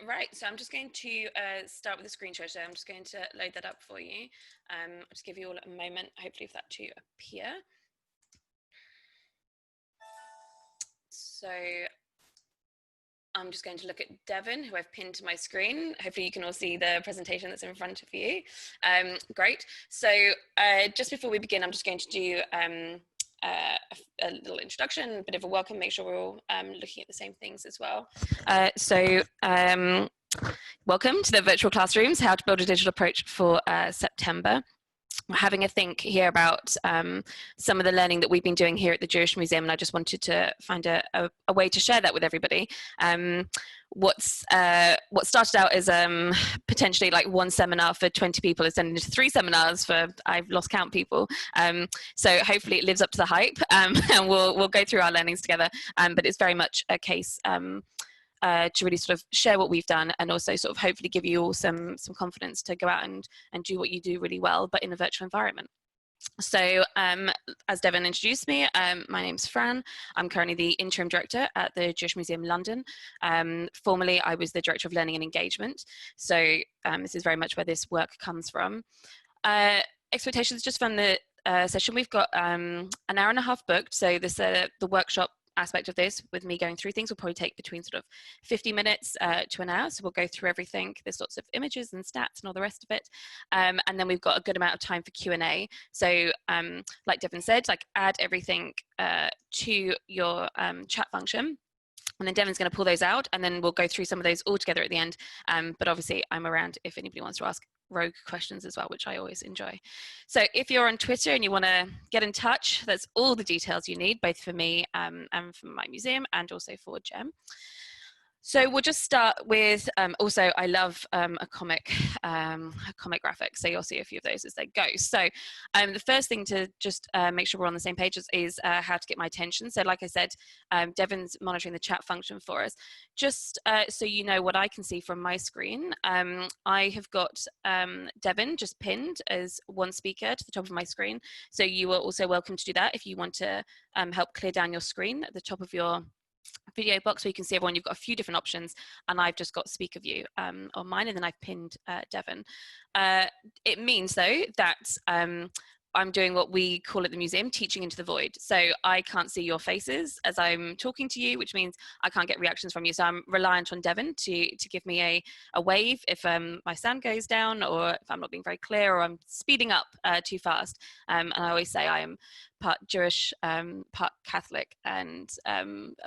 Right, so I'm just going to start with a screen share. So I'm just going to load that up for you. I'll just give you all a moment, hopefully for that to appear. So I'm just going to look at Devon, who I've pinned to my screen. Hopefully you can all see the presentation that's in front of you. Great. So just before we begin, I'm just going to do a little introduction, a bit of a welcome, make sure we're all looking at the same things as well. Welcome to the virtual classrooms, how to build a digital approach for September. We're having a think here about some of the learning that we've been doing here at the Jewish Museum, and I just wanted to find a way to share that with everybody. What started out as potentially like one seminar for 20 people is turned into 3 seminars for, I've lost count, people. So hopefully it lives up to the hype, and we'll go through our learnings together. But it's very much a case to really sort of share what we've done, and also sort of hopefully give you all some confidence to go out and do what you do really well, but in a virtual environment. So as Devon introduced me, my name's Fran. I'm currently the Interim Director at the Jewish Museum London. Formerly, I was the Director of Learning and Engagement. So this is very much where this work comes from. Expectations just from the session, we've got an hour and a half booked. So this the workshop aspect of this, with me going through things, will probably take between sort of 50 minutes to an hour. So we'll go through everything. There's lots of images and stats and all the rest of it. And then we've got a good amount of time for Q&A. So like Devon said, like add everything to your chat function. And then Devon's going to pull those out, and then we'll go through some of those all together at the end. But obviously I'm around if anybody wants to ask rogue questions as well, which I always enjoy. So if you're on Twitter and you want to get in touch, that's all the details you need, both for me and for my museum, and also for Jem. So we'll just start with, also I love a comic graphic, so you'll see a few of those as they go. So the first thing to just make sure we're on the same page is how to get my attention. So like I said, Devon's monitoring the chat function for us. Just so you know what I can see from my screen, I have got Devon just pinned as one speaker to the top of my screen. So you are also welcome to do that if you want to help clear down your screen at the top of your video box, where you can see everyone. You've got a few different options, and I've just got speaker view on mine, and then I've pinned Devon. It means though that I'm doing what we call at the museum teaching into the void. So I can't see your faces as I'm talking to you, which means I can't get reactions from you. So I'm reliant on Devon to give me a wave if my sound goes down, or if I'm not being very clear, or I'm speeding up too fast. And I always say I am part Jewish, part Catholic, and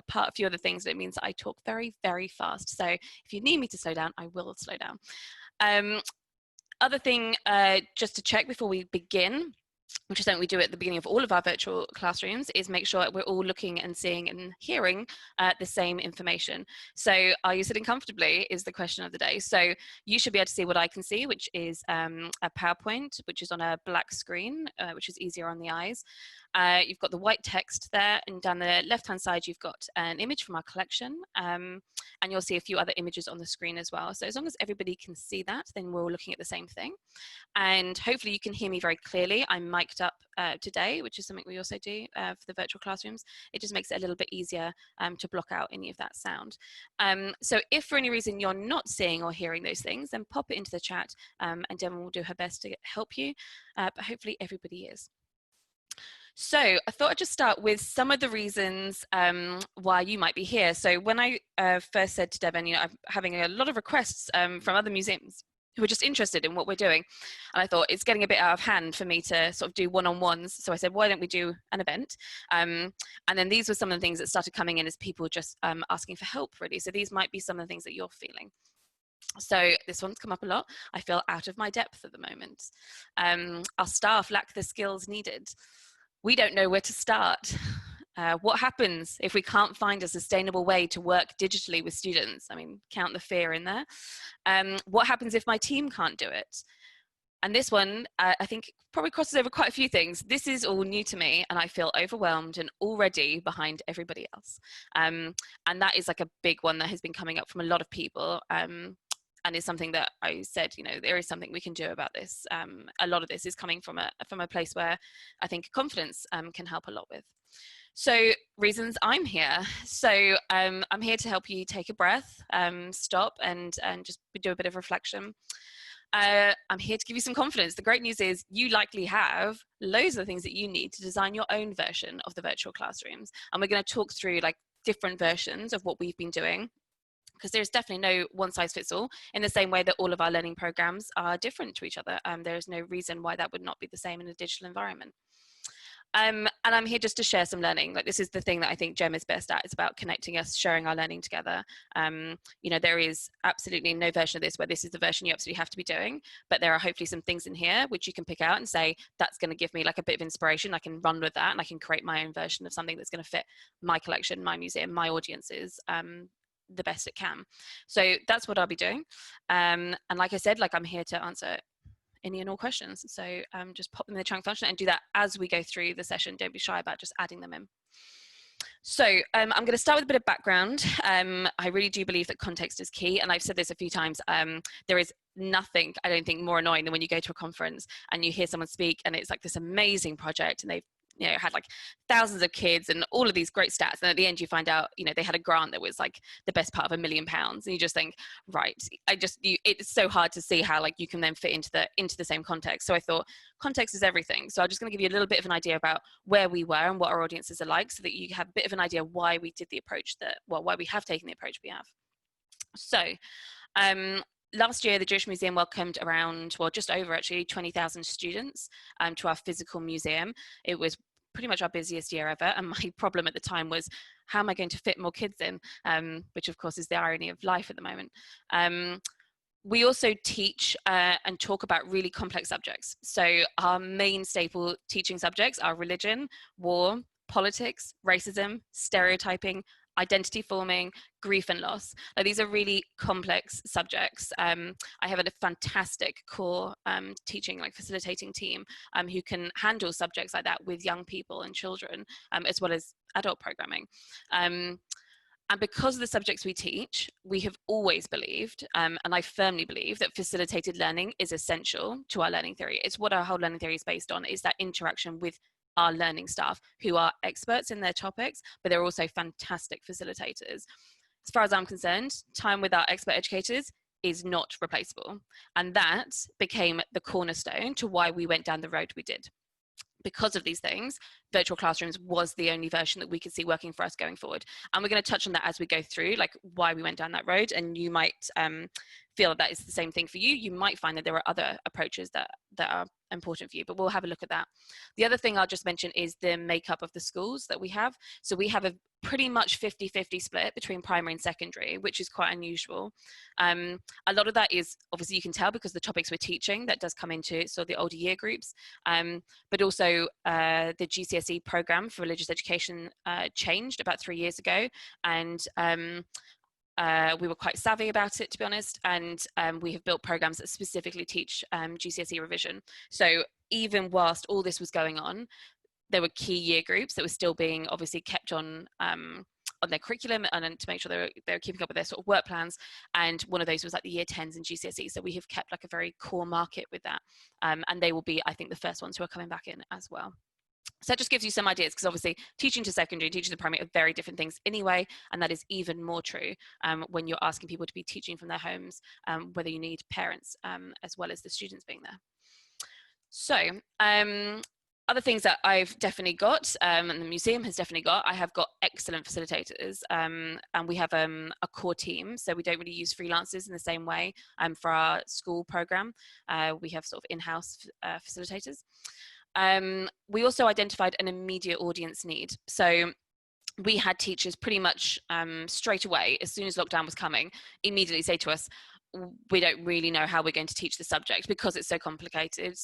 part a few other things. That it means that I talk very, very fast. So if you need me to slow down, I will slow down. Other thing, just to check before we begin, which is something we do at the beginning of all of our virtual classrooms, is make sure that we're all looking and seeing and hearing the same information. So are you sitting comfortably is the question of the day. So you should be able to see what I can see, which is a PowerPoint, which is on a black screen, which is easier on the eyes. You've got the white text there, and down the left-hand side, you've got an image from our collection, and you'll see a few other images on the screen as well. So as long as everybody can see that, then we're all looking at the same thing. And hopefully you can hear me very clearly. I'm mic'd up today, which is something we also do for the virtual classrooms. It just makes it a little bit easier to block out any of that sound. So if for any reason you're not seeing or hearing those things, then pop it into the chat, and Devon will do her best to help you, but hopefully everybody is. So I thought I'd just start with some of the reasons why you might be here. So when I first said to Devon, you know, I'm having a lot of requests from other museums who are just interested in what we're doing. And I thought it's getting a bit out of hand for me to sort of do one-on-ones. So I said, why don't we do an event? And then these were some of the things that started coming in as people just asking for help, really. So these might be some of the things that you're feeling. So this one's come up a lot. I feel out of my depth at the moment. Our staff lack the skills needed. We don't know where to start. What happens if we can't find a sustainable way to work digitally with students? I mean, count the fear in there. What happens if my team can't do it? And this one, I think, probably crosses over quite a few things. This is all new to me, and I feel overwhelmed and already behind everybody else. And that is like a big one that has been coming up from a lot of people. And is something that I said, you know, there is something we can do about this. A lot of this is coming from a place where I think confidence can help a lot with. So reasons I'm here. So I'm here to help you take a breath, stop and just do a bit of reflection. I'm here to give you some confidence. The great news is you likely have loads of the things that you need to design your own version of the virtual classrooms. And we're going to talk through like different versions of what we've been doing, because there's definitely no one size fits all, in the same way that all of our learning programs are different to each other. There's no reason why that would not be the same in a digital environment. And I'm here just to share some learning. Like, this is the thing that I think Gem is best at. It's about connecting us, sharing our learning together. There is absolutely no version of this where this is the version you absolutely have to be doing, but there are hopefully some things in here which you can pick out and say, that's going to give me like a bit of inspiration. I can run with that and I can create my own version of something that's going to fit my collection, my museum, my audiences, the best it can. So that's what I'll be doing. And like I said, like, I'm here to answer any and all questions. So just pop them in the chat function and do that as we go through the session. Don't be shy about just adding them in. So I'm going to start with a bit of background. I really do believe that context is key. And I've said this a few times. There is nothing, I don't think, more annoying than when you go to a conference and you hear someone speak and it's like this amazing project and they've had like thousands of kids and all of these great stats, and at the end you find out they had a grant that was like the best part of £1 million, and you just think, right, it's so hard to see how like you can then fit into the same context. So I thought context is everything. So I'm just going to give you a little bit of an idea about where we were and what our audiences are like, so that you have a bit of an idea why we did the approach why we have taken the approach we have. So last year, the Jewish Museum welcomed around, just over actually 20,000 students to our physical museum. It was pretty much our busiest year ever. And my problem at the time was, how am I going to fit more kids in? Which of course is the irony of life at the moment. We also teach and talk about really complex subjects. So our main staple teaching subjects are religion, war, politics, racism, stereotyping, identity forming, grief and loss. Like, these are really complex subjects. I have a fantastic core teaching, like facilitating team who can handle subjects like that with young people and children, as well as adult programming. And because of the subjects we teach, we have always believed, and I firmly believe, that facilitated learning is essential to our learning theory. It's what our whole learning theory is based on, is that interaction with our learning staff, who are experts in their topics, but they're also fantastic facilitators. As far as I'm concerned, time with our expert educators is not replaceable. And that became the cornerstone to why we went down the road we did. Because of these things, virtual classrooms was the only version that we could see working for us going forward. And we're going to touch on that as we go through, like why we went down that road. And you might feel that is the same thing for you. You might find that there are other approaches that are important for you, but we'll have a look at that. The other thing I'll just mention is the makeup of the schools that we have. So we have a pretty much 50-50 split between primary and secondary, which is quite unusual. A lot of that is, obviously you can tell because the topics we're teaching, that does come into sort of the older year groups, but also the GCSE program for religious education changed about 3 years ago, and we were quite savvy about it, to be honest, and we have built programs that specifically teach GCSE revision. So even whilst all this was going on, there were key year groups that were still being obviously kept on their curriculum, and to make sure they were keeping up with their sort of work plans. And one of those was like the year 10s and GCSE. So we have kept like a very core market with that. And they will be, I think, the first ones who are coming back in as well. So that just gives you some ideas, because obviously teaching to secondary and teaching to primary are very different things anyway, and that is even more true when you're asking people to be teaching from their homes, whether you need parents as well as the students being there. So other things that I've definitely got, and the museum has definitely got, I have got excellent facilitators, and we have a core team, so we don't really use freelancers in the same way for our school program. We have sort of in-house facilitators. We also identified an immediate audience need. So we had teachers pretty much straight away, as soon as lockdown was coming, immediately say to us, we don't really know how we're going to teach the subject because it's so complicated.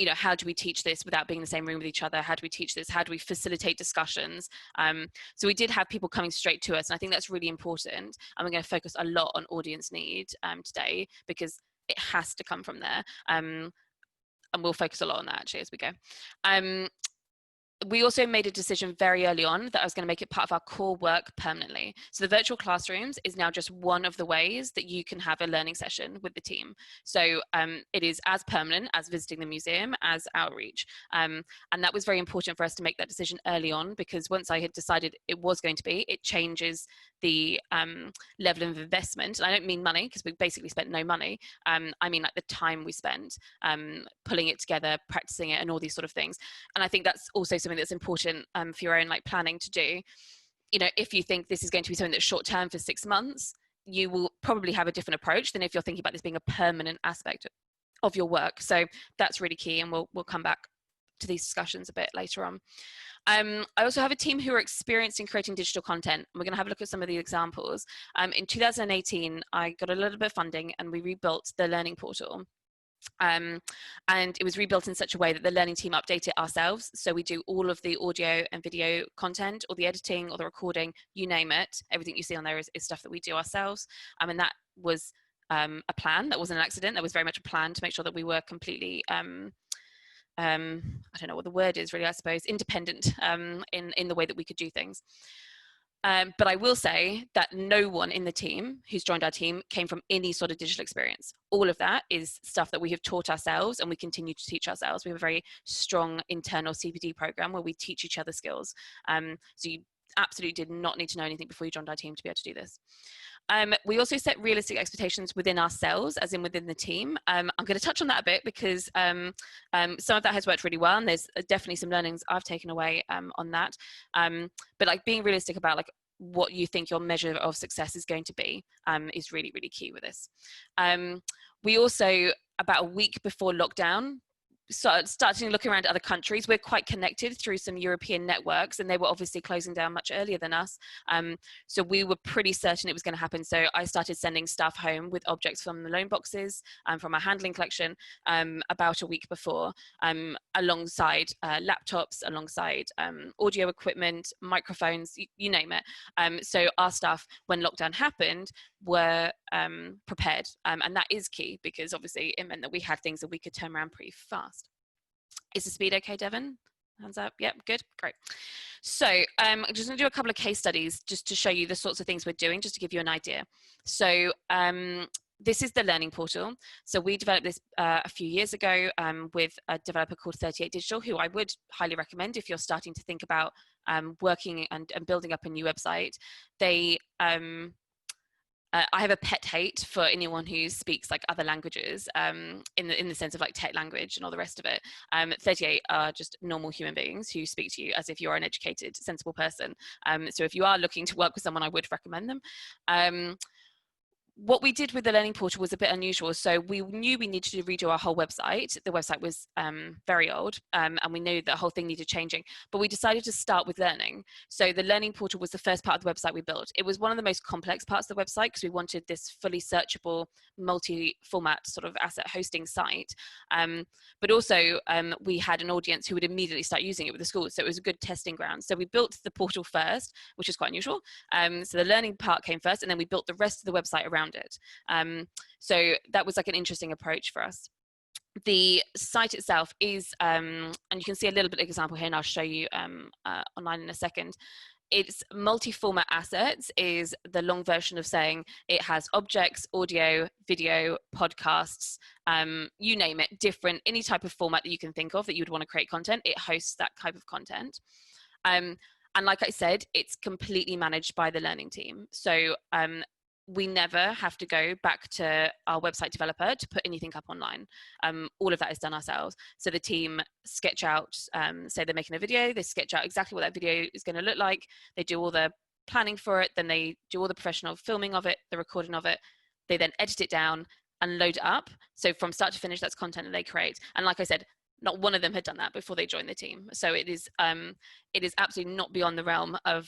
How do we teach this without being in the same room with each other? How do we teach this? How do we facilitate discussions? So we did have people coming straight to us, and I think that's really important. And we're going to focus a lot on audience need today, because it has to come from there. And we'll focus a lot on that actually as we go. we also made a decision very early on that I was going to make it part of our core work permanently. So the virtual classrooms is now just one of the ways that you can have a learning session with the team. So it is as permanent as visiting the museum, as outreach. And that was very important for us to make that decision early on, because once I had decided it was going to be, it changes the level of investment. And I don't mean money, because we basically spent no money. I mean like the time we spent pulling it together, practicing it, and all these sort of things. And I think that's also something that's important for your own like planning to do. You know, if you think this is going to be something that's short term for 6 months, you will probably have a different approach than if you're thinking about this being a permanent aspect of your work. So that's really key, and we'll come back to these discussions a bit later on. I also have a team who are experienced in creating digital content. We're going to have a look at some of the examples. In 2018, I got a little bit of funding and we rebuilt the learning portal. And it was rebuilt in such a way that the learning team update it ourselves. So we do all of the audio and video content, or the editing, or the recording, you name it. Everything you see on there is stuff that we do ourselves. And that was a plan. That wasn't an accident. That was very much a plan to make sure that we were completely I don't know what the word is really, I suppose, independent in the way that we could do things. But I will say that no one in the team who's joined our team came from any sort of digital experience. All of that is stuff that we have taught ourselves, and we continue to teach ourselves. We have a very strong internal CPD program where we teach each other skills. So you absolutely did not need to know anything before you joined our team to be able to do this. We also set realistic expectations within ourselves, as in within the team. I'm going to touch on that a bit, because some of that has worked really well, and there's definitely some learnings I've taken away on that. But like being realistic about like what you think your measure of success is going to be is really, really key with this. We also, about a week before lockdown, starting looking around other countries. We're quite connected through some European networks, and they were obviously closing down much earlier than us. So we were pretty certain it was going to happen. So I started sending stuff home with objects from the loan boxes and from our handling collection about a week before, alongside laptops, alongside audio equipment, microphones, you name it. So our staff, when lockdown happened, were prepared. And that is key, because obviously it meant that we had things that we could turn around pretty fast. Is the speed okay, Devon? Hands up. Yep, good, great. So I'm just going to do a couple of case studies just to show you the sorts of things we're doing, just to give you an idea. So this is the learning portal. So we developed this a few years ago with a developer called 38 Digital, who I would highly recommend if you're starting to think about working and building up a new website. They I have a pet hate for anyone who speaks like other languages in the sense of like tech language and all the rest of it. 38 are just normal human beings who speak to you as if you're an educated, sensible person. So if you are looking to work with someone, I would recommend them. What we did with the learning portal was a bit unusual. So we knew we needed to redo our whole website. The website was very old, and we knew the whole thing needed changing, but we decided to start with learning. So the learning portal was the first part of the website we built. It was one of the most complex parts of the website, because we wanted this fully searchable, multi-format sort of asset hosting site. But also we had an audience who would immediately start using it with the schools. So it was a good testing ground. So we built the portal first, which is quite unusual. So the learning part came first, and then we built the rest of the website around it. So that was like an interesting approach for us. The site itself is, and you can see a little bit of example here, and I'll show you online in a second. It's multi-format assets is the long version of saying it has objects, audio, video, podcasts, you name it, different, any type of format that you can think of that you would want to create content, it hosts that type of content. And like I said, it's completely managed by the learning team. So we never have to go back to our website developer to put anything up online. All of that is done ourselves. So the team sketch out, say they're making a video, they sketch out exactly what that video is going to look like. They do all the planning for it, then they do all the professional filming of it, the recording of it. They then edit it down and load it up. So from start to finish, that's content that they create. And like I said, not one of them had done that before they joined the team. So it is absolutely not beyond the realm of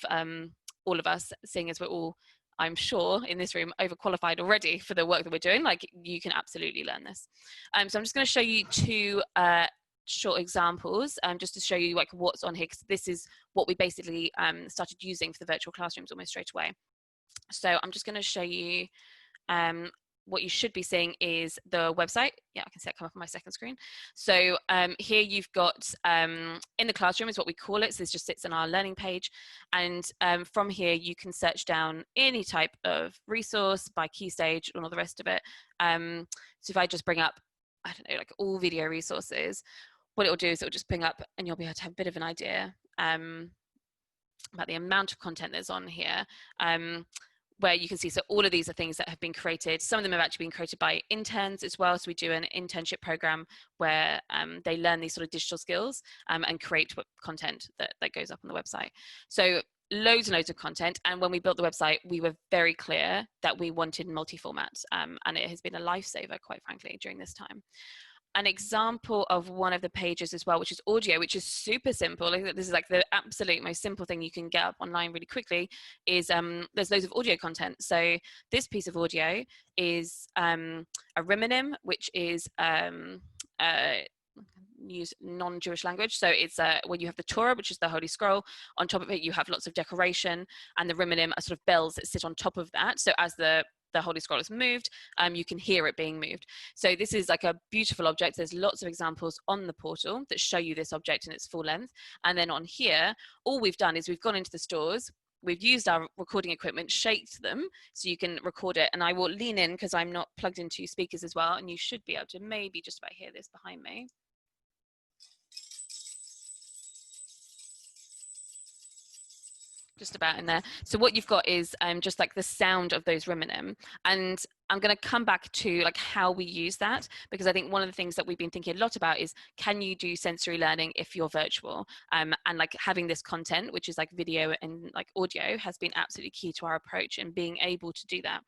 all of us, seeing as we're all, I'm sure, in this room overqualified already for the work that we're doing. Like, you can absolutely learn this. So I'm just going to show you two short examples just to show you like what's on here, because this is what we basically started using for the virtual classrooms almost straight away. So I'm just going to show you what you should be seeing is the website. Yeah, I can see it come up on my second screen. So here you've got in the classroom is what we call it. So this just sits on our learning page. And from here, you can search down any type of resource by key stage and all the rest of it. So if I just bring up, I don't know, like all video resources, what it will do is it will just bring up and you'll be able to have a bit of an idea about the amount of content that's on here. Where you can see, so all of these are things that have been created. Some of them have actually been created by interns as well. So we do an internship program where they learn these sort of digital skills and create content that goes up on the website. So loads and loads of content. And when we built the website, we were very clear that we wanted multi-format. And it has been a lifesaver, quite frankly, during this time. An example of one of the pages as well, which is audio, which is super simple. This is like the absolute most simple thing you can get up online really quickly, is there's loads of audio content. So this piece of audio is a rimonym, which is use non-Jewish language. So it's when you have the Torah, which is the Holy Scroll. On top of it, you have lots of decoration, and the rimonym are sort of bells that sit on top of that. So as the Holy Scroll is moved, you can hear it being moved. So this is like a beautiful object. There's lots of examples on the portal that show you this object in its full length. And then on here, all we've done is we've gone into the stores, we've used our recording equipment, shaped them so you can record it. And I will lean in because I'm not plugged into speakers as well. And you should be able to maybe just about hear this behind me. Just about in there. So what you've got is just like the sound of those rimonym. And I'm going to come back to like how we use that, because I think one of the things that we've been thinking a lot about is, can you do sensory learning if you're virtual? And like having this content, which is like video and like audio, has been absolutely key to our approach and being able to do that.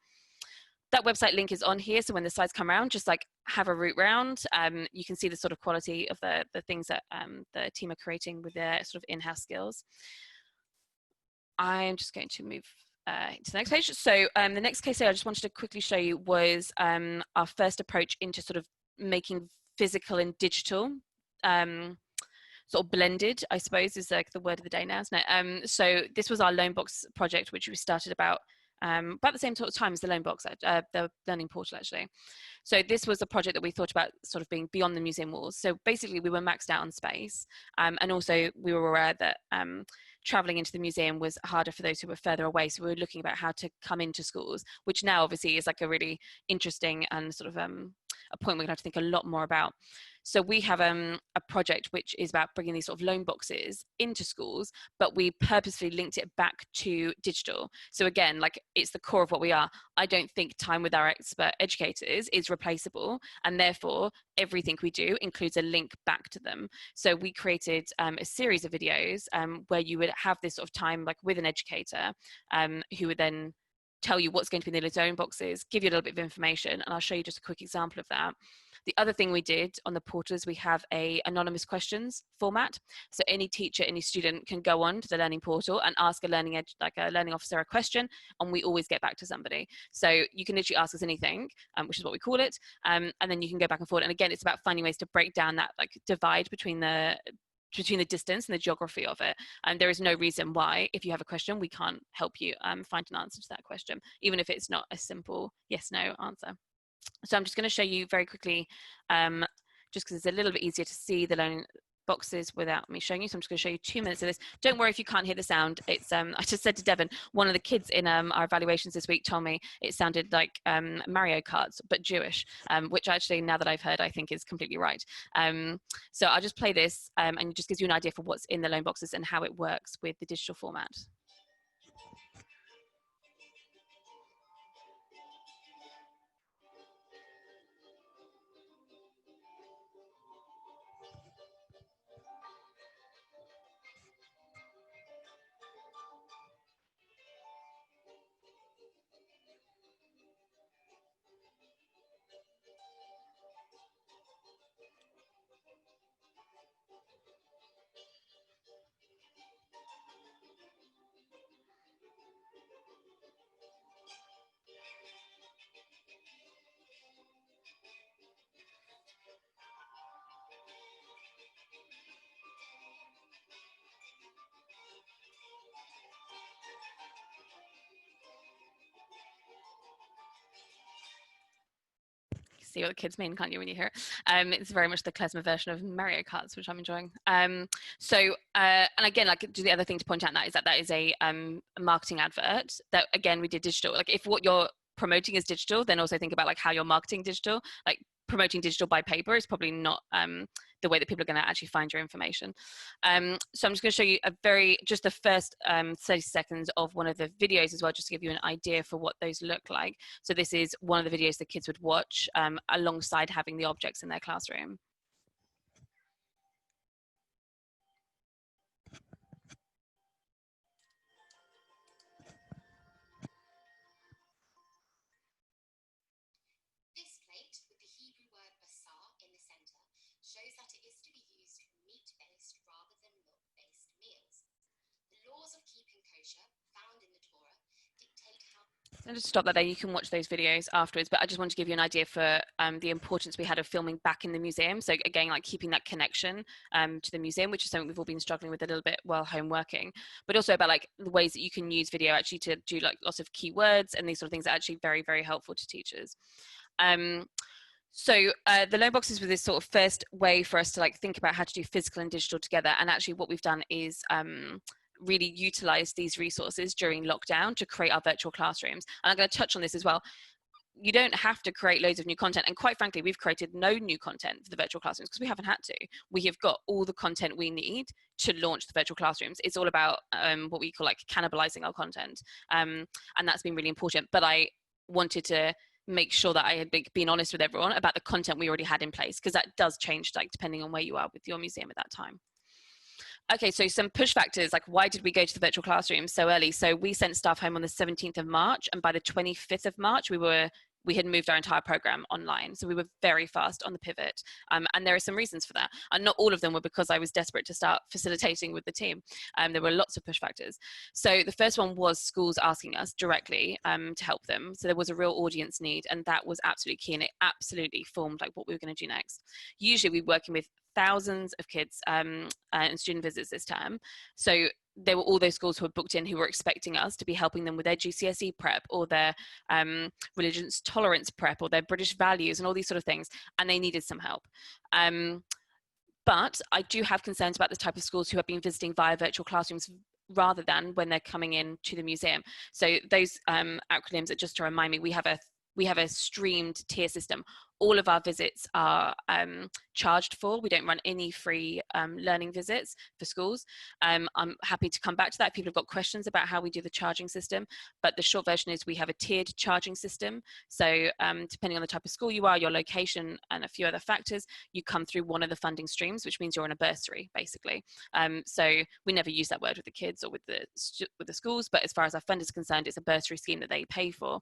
That website link is on here, so when the slides come around, just like have a root round. You can see the sort of quality of the things that the team are creating with their sort of in-house skills. I'm just going to move to the next page. So the next case study I just wanted to quickly show you was our first approach into sort of making physical and digital sort of blended, I suppose, is like the word of the day now, isn't it? So this was our loan box project, which we started about the same sort of time as the loan box, the learning portal actually. So this was a project that we thought about sort of being beyond the museum walls. So basically we were maxed out on space, and also we were aware that traveling into the museum was harder for those who were further away. So we were looking about how to come into schools, which now obviously is like a really interesting and sort of a point we're going to have to think a lot more about. So we have a project which is about bringing these sort of loan boxes into schools, but we purposefully linked it back to digital. So again, like it's the core of what we are. I don't think time with our expert educators is replaceable, and therefore everything we do includes a link back to them. So we created a series of videos where you would have this sort of time like with an educator who would then tell you what's going to be in the loan boxes, give you a little bit of information, and I'll show you just a quick example of that. The other thing we did on the portal is we have a anonymous questions format. So any teacher, any student can go on to the learning portal and ask a learning officer a question, and we always get back to somebody. So you can literally ask us anything, which is what we call it, and then you can go back and forth. And again, it's about finding ways to break down that like divide between the distance and the geography of it. And there is no reason why, if you have a question, we can't help you find an answer to that question, even if it's not a simple yes/no answer. So I'm just going to show you very quickly, just because it's a little bit easier to see the learning boxes without me showing you. So I'm just going to show you 2 minutes of this. Don't worry if you can't hear the sound. It's I just said to Devon, one of the kids in our evaluations this week told me it sounded like Mario Kart, but Jewish, which actually, now that I've heard, I think is completely right. So I'll just play this, and it just gives you an idea for what's in the loan boxes and how it works with the digital format. see what the kids mean, can't you, when you hear it? It's very much the klezmer version of Mario Karts, which I'm enjoying. And again, like, the other thing to point out that is that is a marketing advert that, again, we did digital. Like, if what you're promoting is digital, then also think about like how you're marketing digital. Like, promoting digital by paper is probably not the way that people are going to actually find your information. So I'm just going to show you just the first 30 seconds of one of the videos as well, just to give you an idea for what those look like. So this is one of the videos the kids would watch alongside having the objects in their classroom. Shows that it is to be used meat-based rather than milk-based meals. The laws of keeping kosher found in the Torah dictate how... I'll just stop that there. You can watch those videos afterwards, but I just want to give you an idea for the importance we had of filming back in the museum. So again, like keeping that connection to the museum, which is something we've all been struggling with a little bit while home working, but also about like the ways that you can use video actually to do like lots of keywords and these sort of things are actually very, very helpful to teachers. So the loan boxes were this sort of first way for us to like think about how to do physical and digital together. And actually what we've done is really utilize these resources during lockdown to create our virtual classrooms. And I'm going to touch on this as well. You don't have to create loads of new content. And quite frankly, we've created no new content for the virtual classrooms because we haven't had to. We have got all the content we need to launch the virtual classrooms. It's all about what we call like cannibalizing our content. And that's been really important. But I wanted to make sure that I had been honest with everyone about the content we already had in place, because that does change like depending on where you are with your museum at that time. Okay, so some push factors, like why did we go to the virtual classroom so early? So we sent staff home on the 17th of March, and by the 25th of March, we had moved our entire program online. So we were very fast on the pivot. And there are some reasons for that. And not all of them were because I was desperate to start facilitating with the team. There were lots of push factors. So the first one was schools asking us directly to help them. So there was a real audience need, and that was absolutely key. And it absolutely formed like what we were going to do next. Usually we're working with thousands of kids and student visits this term. So there were all those schools who were booked in who were expecting us to be helping them with their GCSE prep or their religious tolerance prep or their British values and all these sort of things, and they needed some help. But I do have concerns about the type of schools who have been visiting via virtual classrooms rather than when they're coming in to the museum. So those acronyms are just to remind me, we have a streamed tier system. All of our visits are charged for. We don't run any free learning visits for schools. I'm happy to come back to that if people have got questions about how we do the charging system, but the short version is we have a tiered charging system. So depending on the type of school you are, your location, and a few other factors, you come through one of the funding streams, which means you're on a bursary, basically. So we never use that word with the kids or with the schools, but as far as our fund is concerned, it's a bursary scheme that they pay for.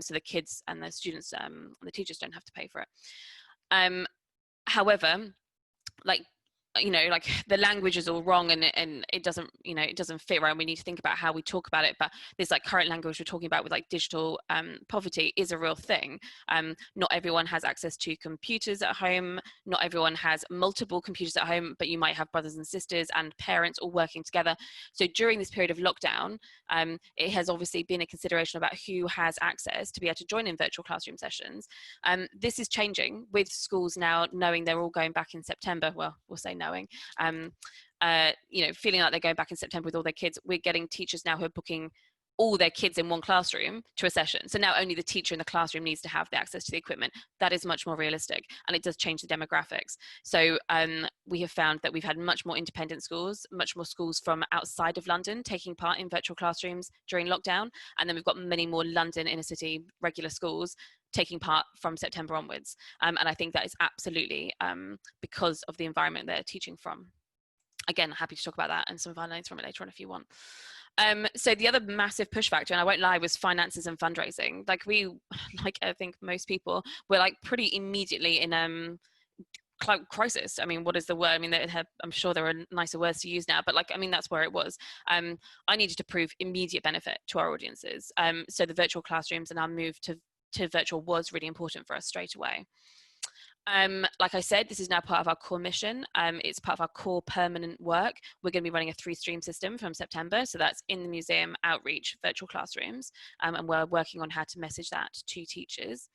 So the kids and the students and the teachers don't have to pay for it. However, like the language is all wrong and it doesn't fit right. We need to think about how we talk about it, but this like current language we're talking about with like digital poverty is a real thing. Not everyone has access to computers at home, not everyone has multiple computers at home, but you might have brothers and sisters and parents all working together. So during this period of lockdown, it has obviously been a consideration about who has access to be able to join in virtual classroom sessions. This is changing with schools now knowing they're all going back in September. Well, we'll say knowing, feeling like they're going back in September with all their kids. We're getting teachers now who are booking all their kids in one classroom to a session. So now only the teacher in the classroom needs to have the access to the equipment. That is much more realistic, and it does change the demographics. So we have found that we've had much more independent schools, much more schools from outside of London taking part in virtual classrooms during lockdown. And then we've got many more London inner city regular schools taking part from September onwards. And I think that is absolutely because of the environment they're teaching from. Again, happy to talk about that and some of our learnings from it later on if you want. So the other massive push factor, and I won't lie, was finances and fundraising. Like I think most people were like pretty immediately in crisis. I mean, what is the word? I mean, I'm sure there are nicer words to use now, but that's where it was. I needed to prove immediate benefit to our audiences. So the virtual classrooms and our move to virtual was really important for us straight away. Like I said, this is now part of our core mission. It's part of our core permanent work. We're going to be running a 3-stream system from September. So that's in the museum, outreach, virtual classrooms, and we're working on how to message that to teachers.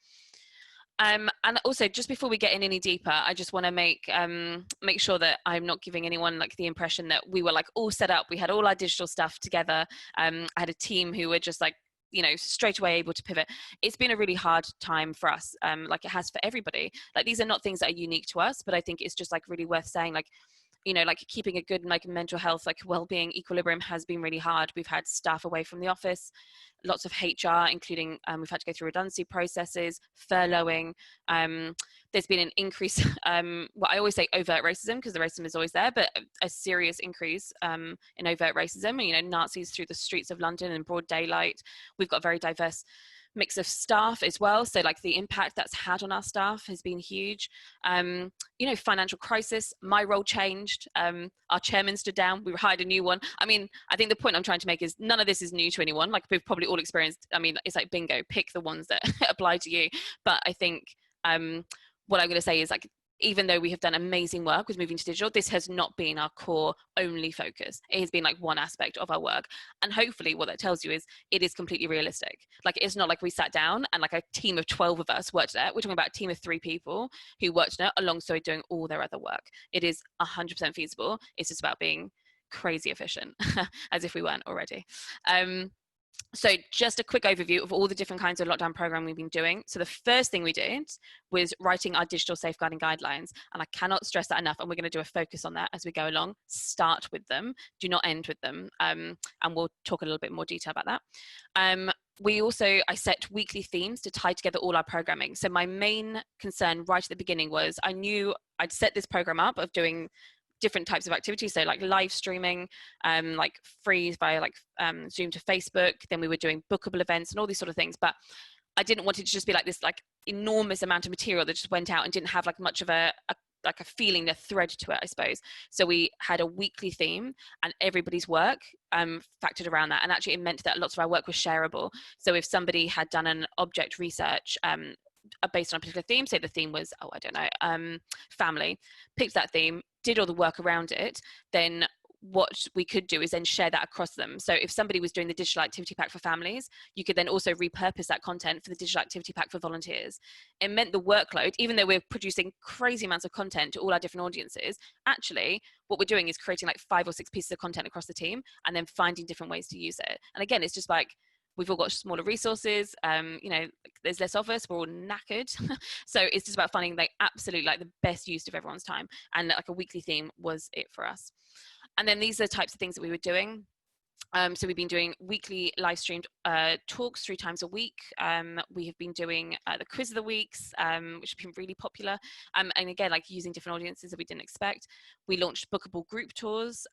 And also, just before we get in any deeper, I just want to make sure that I'm not giving anyone like the impression that we were like all set up. We had all our digital stuff together. I had a team who were just like, you know, straight away able to pivot. It's been a really hard time for us, like it has for everybody. Like these are not things that are unique to us, but I think it's just like really worth saying, like, you know, like keeping a good like mental health, like well-being equilibrium has been really hard. We've had staff away from the office, lots of HR, including we've had to go through redundancy processes, furloughing. There's been an increase, well, I always say overt racism because the racism is always there, but a serious increase in overt racism. You know, Nazis through the streets of London in broad daylight. We've got a very diverse mix of staff as well. So like the impact that's had on our staff has been huge. You know, financial crisis, my role changed. Our chairman stood down, we hired a new one. I mean, I think the point I'm trying to make is none of this is new to anyone. Like we've probably all experienced, I mean, it's like bingo, pick the ones that apply to you. But I think what I'm going to say is like, even though we have done amazing work with moving to digital, this has not been our core only focus. It has been like one aspect of our work. And hopefully what that tells you is it is completely realistic. Like it's not like we sat down and like a team of 12 of us worked at it. We're talking about a team of 3 people who worked on it alongside doing all their other work. It is 100% feasible. It's just about being crazy efficient, as if we weren't already. So just a quick overview of all the different kinds of lockdown program we've been doing. So the first thing we did was writing our digital safeguarding guidelines. And I cannot stress that enough. And we're going to do a focus on that as we go along. Start with them, do not end with them. And we'll talk a little bit more detail about that. I set weekly themes to tie together all our programming. So my main concern right at the beginning was I knew I'd set this program up of doing different types of activities, so like live streaming, like free via like Zoom to Facebook. Then we were doing bookable events and all these sort of things. But I didn't want it to just be like this like enormous amount of material that just went out and didn't have like much of a feeling, a thread to it, I suppose. So we had a weekly theme and everybody's work factored around that. And actually it meant that lots of our work was shareable. So if somebody had done an object research based on a particular theme, say the theme was, oh, I don't know, family, picked that theme, did all the work around it, then what we could do is then share that across them. So if somebody was doing the digital activity pack for families, you could then also repurpose that content for the digital activity pack for volunteers. It meant the workload, even though we're producing crazy amounts of content to all our different audiences, actually what we're doing is creating like 5 or 6 pieces of content across the team and then finding different ways to use it. And again, it's just like, we've all got smaller resources, you know, there's less of us, we're all knackered. So it's just about finding like absolute like the best use of everyone's time. And like a weekly theme was it for us. And then these are the types of things that we were doing. So we've been doing weekly live streamed talks 3 times a week. We have been doing the quiz of the weeks, which have been really popular. And again, like using different audiences that we didn't expect. We launched bookable group tours,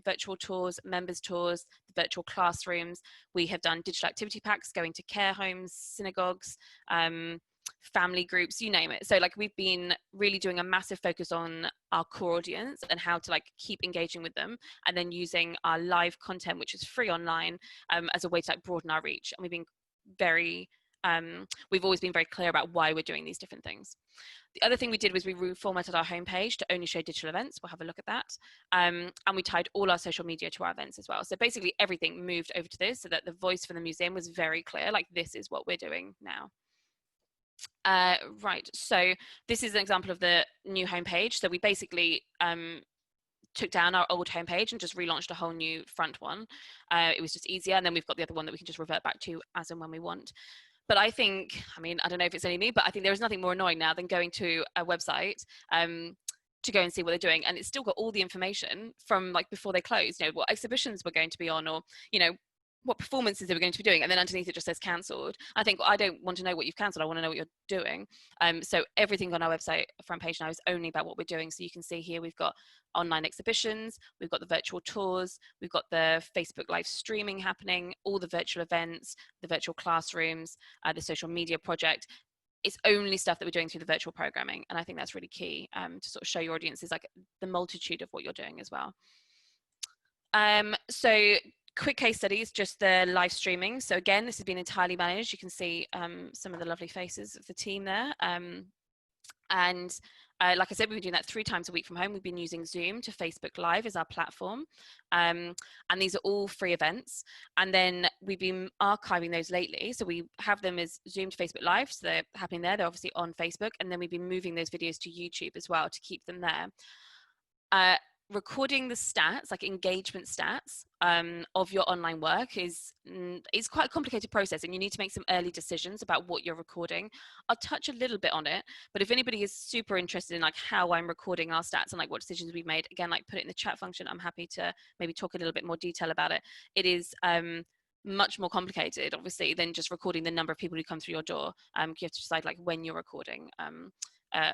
virtual tours, members tours, the virtual classrooms. We have done digital activity packs, going to care homes, synagogues, family groups, you name it. So like we've been really doing a massive focus on our core audience and how to like keep engaging with them, and then using our live content, which is free online, as a way to like broaden our reach. And we've been very we've always been very clear about why we're doing these different things. The other thing we did was we reformatted our homepage to only show digital events. We'll have a look at that. And we tied all our social media to our events as well. So basically everything moved over to this so that the voice for the museum was very clear, like this is what we're doing now. Right, so this is an example of the new homepage. So we basically took down our old homepage and just relaunched a whole new front one. It was just easier, and then we've got the other one that we can just revert back to as and when we want. But I think, I mean, I don't know if it's only me, but I think there is nothing more annoying now than going to a website to go and see what they're doing, and it's still got all the information from like before they closed, you know, what exhibitions we're going to be on, or, you know, what performances are we going to be doing, and then underneath it just says cancelled. I think I don't want to know what you've cancelled, I want to know what you're doing. So everything on our website front page now is only about what we're doing. So you can see here we've got online exhibitions, we've got the virtual tours, we've got the Facebook live streaming happening, all the virtual events, the virtual classrooms, the social media project. It's only stuff that we're doing through the virtual programming, and I think that's really key to sort of show your audiences like the multitude of what you're doing as well. So quick case studies, just the live streaming. So again, this has been entirely managed. You can see some of the lovely faces of the team there. Like I said, we've been doing that 3 times a week from home. We've been using Zoom to Facebook Live as our platform. And these are all free events. And then we've been archiving those lately. So we have them as Zoom to Facebook Live, so they're happening there. They're obviously on Facebook, and then we've been moving those videos to YouTube as well to keep them there. Recording the stats, like engagement stats of your online work is quite a complicated process, and you need to make some early decisions about what you're recording. I'll touch a little bit on it, but if anybody is super interested in like how I'm recording our stats and like what decisions we've made, again, like put it in the chat function. I'm happy to maybe talk a little bit more detail about it. It is much more complicated, obviously, than just recording the number of people who come through your door. You have to decide like when you're recording.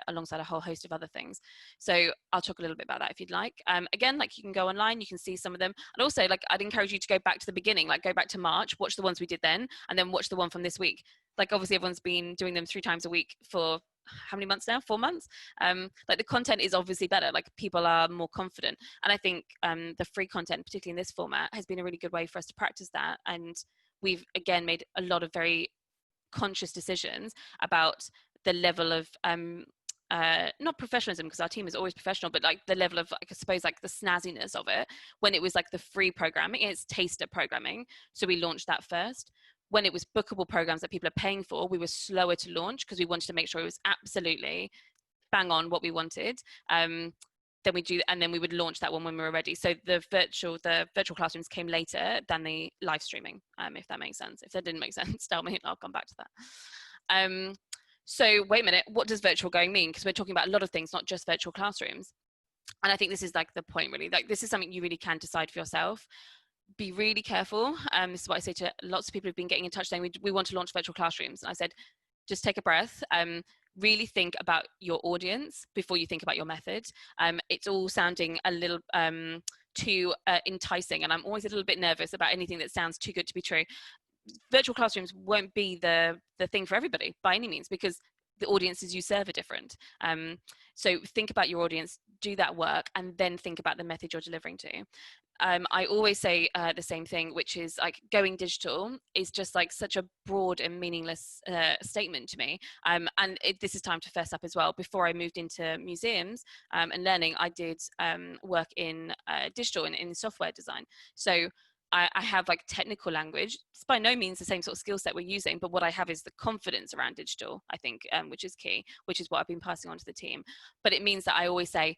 Alongside a whole host of other things. So I'll talk a little bit about that if you'd like. Again, like you can go online, you can see some of them. And also like I'd encourage you to go back to the beginning, like go back to March, watch the ones we did then, and then watch the one from this week. Like obviously everyone's been doing them 3 times a week for how many months now? 4 months. Like the content is obviously better, like people are more confident. And I think the free content, particularly in this format, has been a really good way for us to practice that. And we've again made a lot of very conscious decisions about the level of not professionalism, because our team is always professional, but like the level of like, I suppose like the snazziness of it. When it was like the free programming, it's taster programming, so we launched that first. When it was bookable programs that people are paying for, we were slower to launch because we wanted to make sure it was absolutely bang on what we wanted. Then we would launch that one when we were ready. So the virtual classrooms came later than the live streaming, if that makes sense. If that didn't make sense, tell me, I'll come back to that. So wait a minute, what does virtual going mean? Because we're talking about a lot of things, not just virtual classrooms. And I think this is like the point, really. Like this is something you really can decide for yourself. Be really careful. This is what I say to lots of people who've been getting in touch saying we want to launch virtual classrooms. And I said, just take a breath. Really think about your audience before you think about your method. It's all sounding a little too enticing, and I'm always a little bit nervous about anything that sounds too good to be true. Virtual classrooms won't be the thing for everybody by any means, because the audiences you serve are different. So think about your audience, do that work, and then think about the method you're delivering to. I always say the same thing, which is like going digital is just like such a broad and meaningless statement to me. And this is time to fess up as well. Before I moved into museums and learning, I did work in digital and in software design. So I have like technical language. It's by no means the same sort of skill set we're using, but what I have is the confidence around digital, I think, which is key, which is what I've been passing on to the team. But it means that I always say,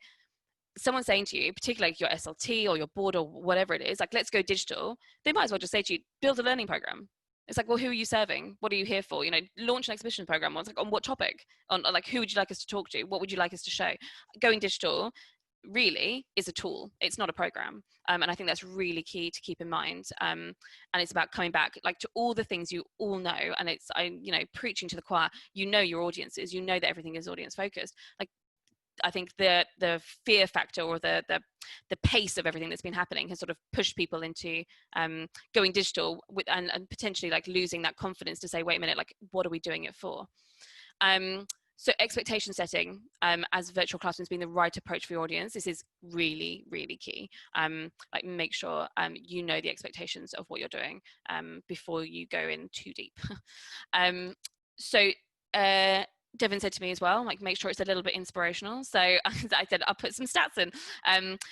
someone saying to you, particularly like your SLT or your board or whatever it is, like, let's go digital, they might as well just say to you, build a learning program. It's like, well, who are you serving? What are you here for? You know, launch an exhibition program. It's like, on what topic? On like, who would you like us to talk to? What would you like us to show? Going digital really is a tool. It's not a program. And I think that's really key to keep in mind. And it's about coming back like to all the things you all know. And it's, preaching to the choir, you know, your audiences, you know that everything is audience focused. Like, I think the fear factor or the pace of everything that's been happening has sort of pushed people into going digital with and potentially like losing that confidence to say, wait a minute, like, what are we doing it for? So expectation setting as virtual classrooms being the right approach for your audience, this is really, really key. Like, make sure you know the expectations of what you're doing before you go in too deep. Devin said to me as well, like, make sure it's a little bit inspirational. So I said, I'll put some stats in.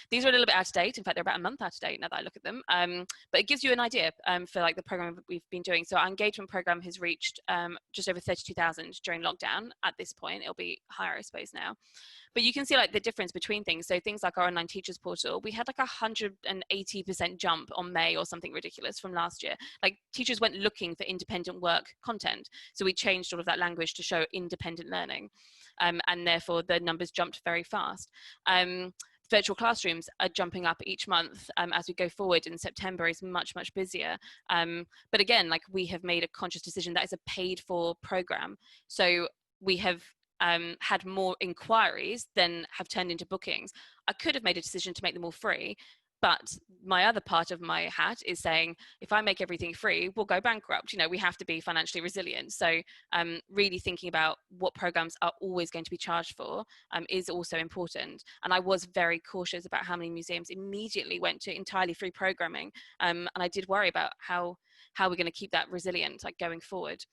These are a little bit out of date. In fact, they're about a month out of date now that I look at them. But it gives you an idea for like the program we've been doing. So our engagement program has reached just over 32,000 during lockdown at this point. It'll be higher, I suppose, now. But you can see like the difference between things. So things like our online teachers portal, we had like 180% jump on May or something ridiculous from last year. Like, teachers went looking for independent work content. So we changed all of that language to show independent learning. And therefore the numbers jumped very fast. Virtual classrooms are jumping up each month as we go forward, and September is much, much busier. But again, like, we have made a conscious decision that is a paid for program. So we have had more inquiries than have turned into bookings. I could have made a decision to make them all free, but my other part of my hat is saying, if I make everything free, we'll go bankrupt. You know, we have to be financially resilient. So really thinking about what programs are always going to be charged for is also important. And I was very cautious about how many museums immediately went to entirely free programming. And I did worry about how we're going to keep that resilient, like, going forward.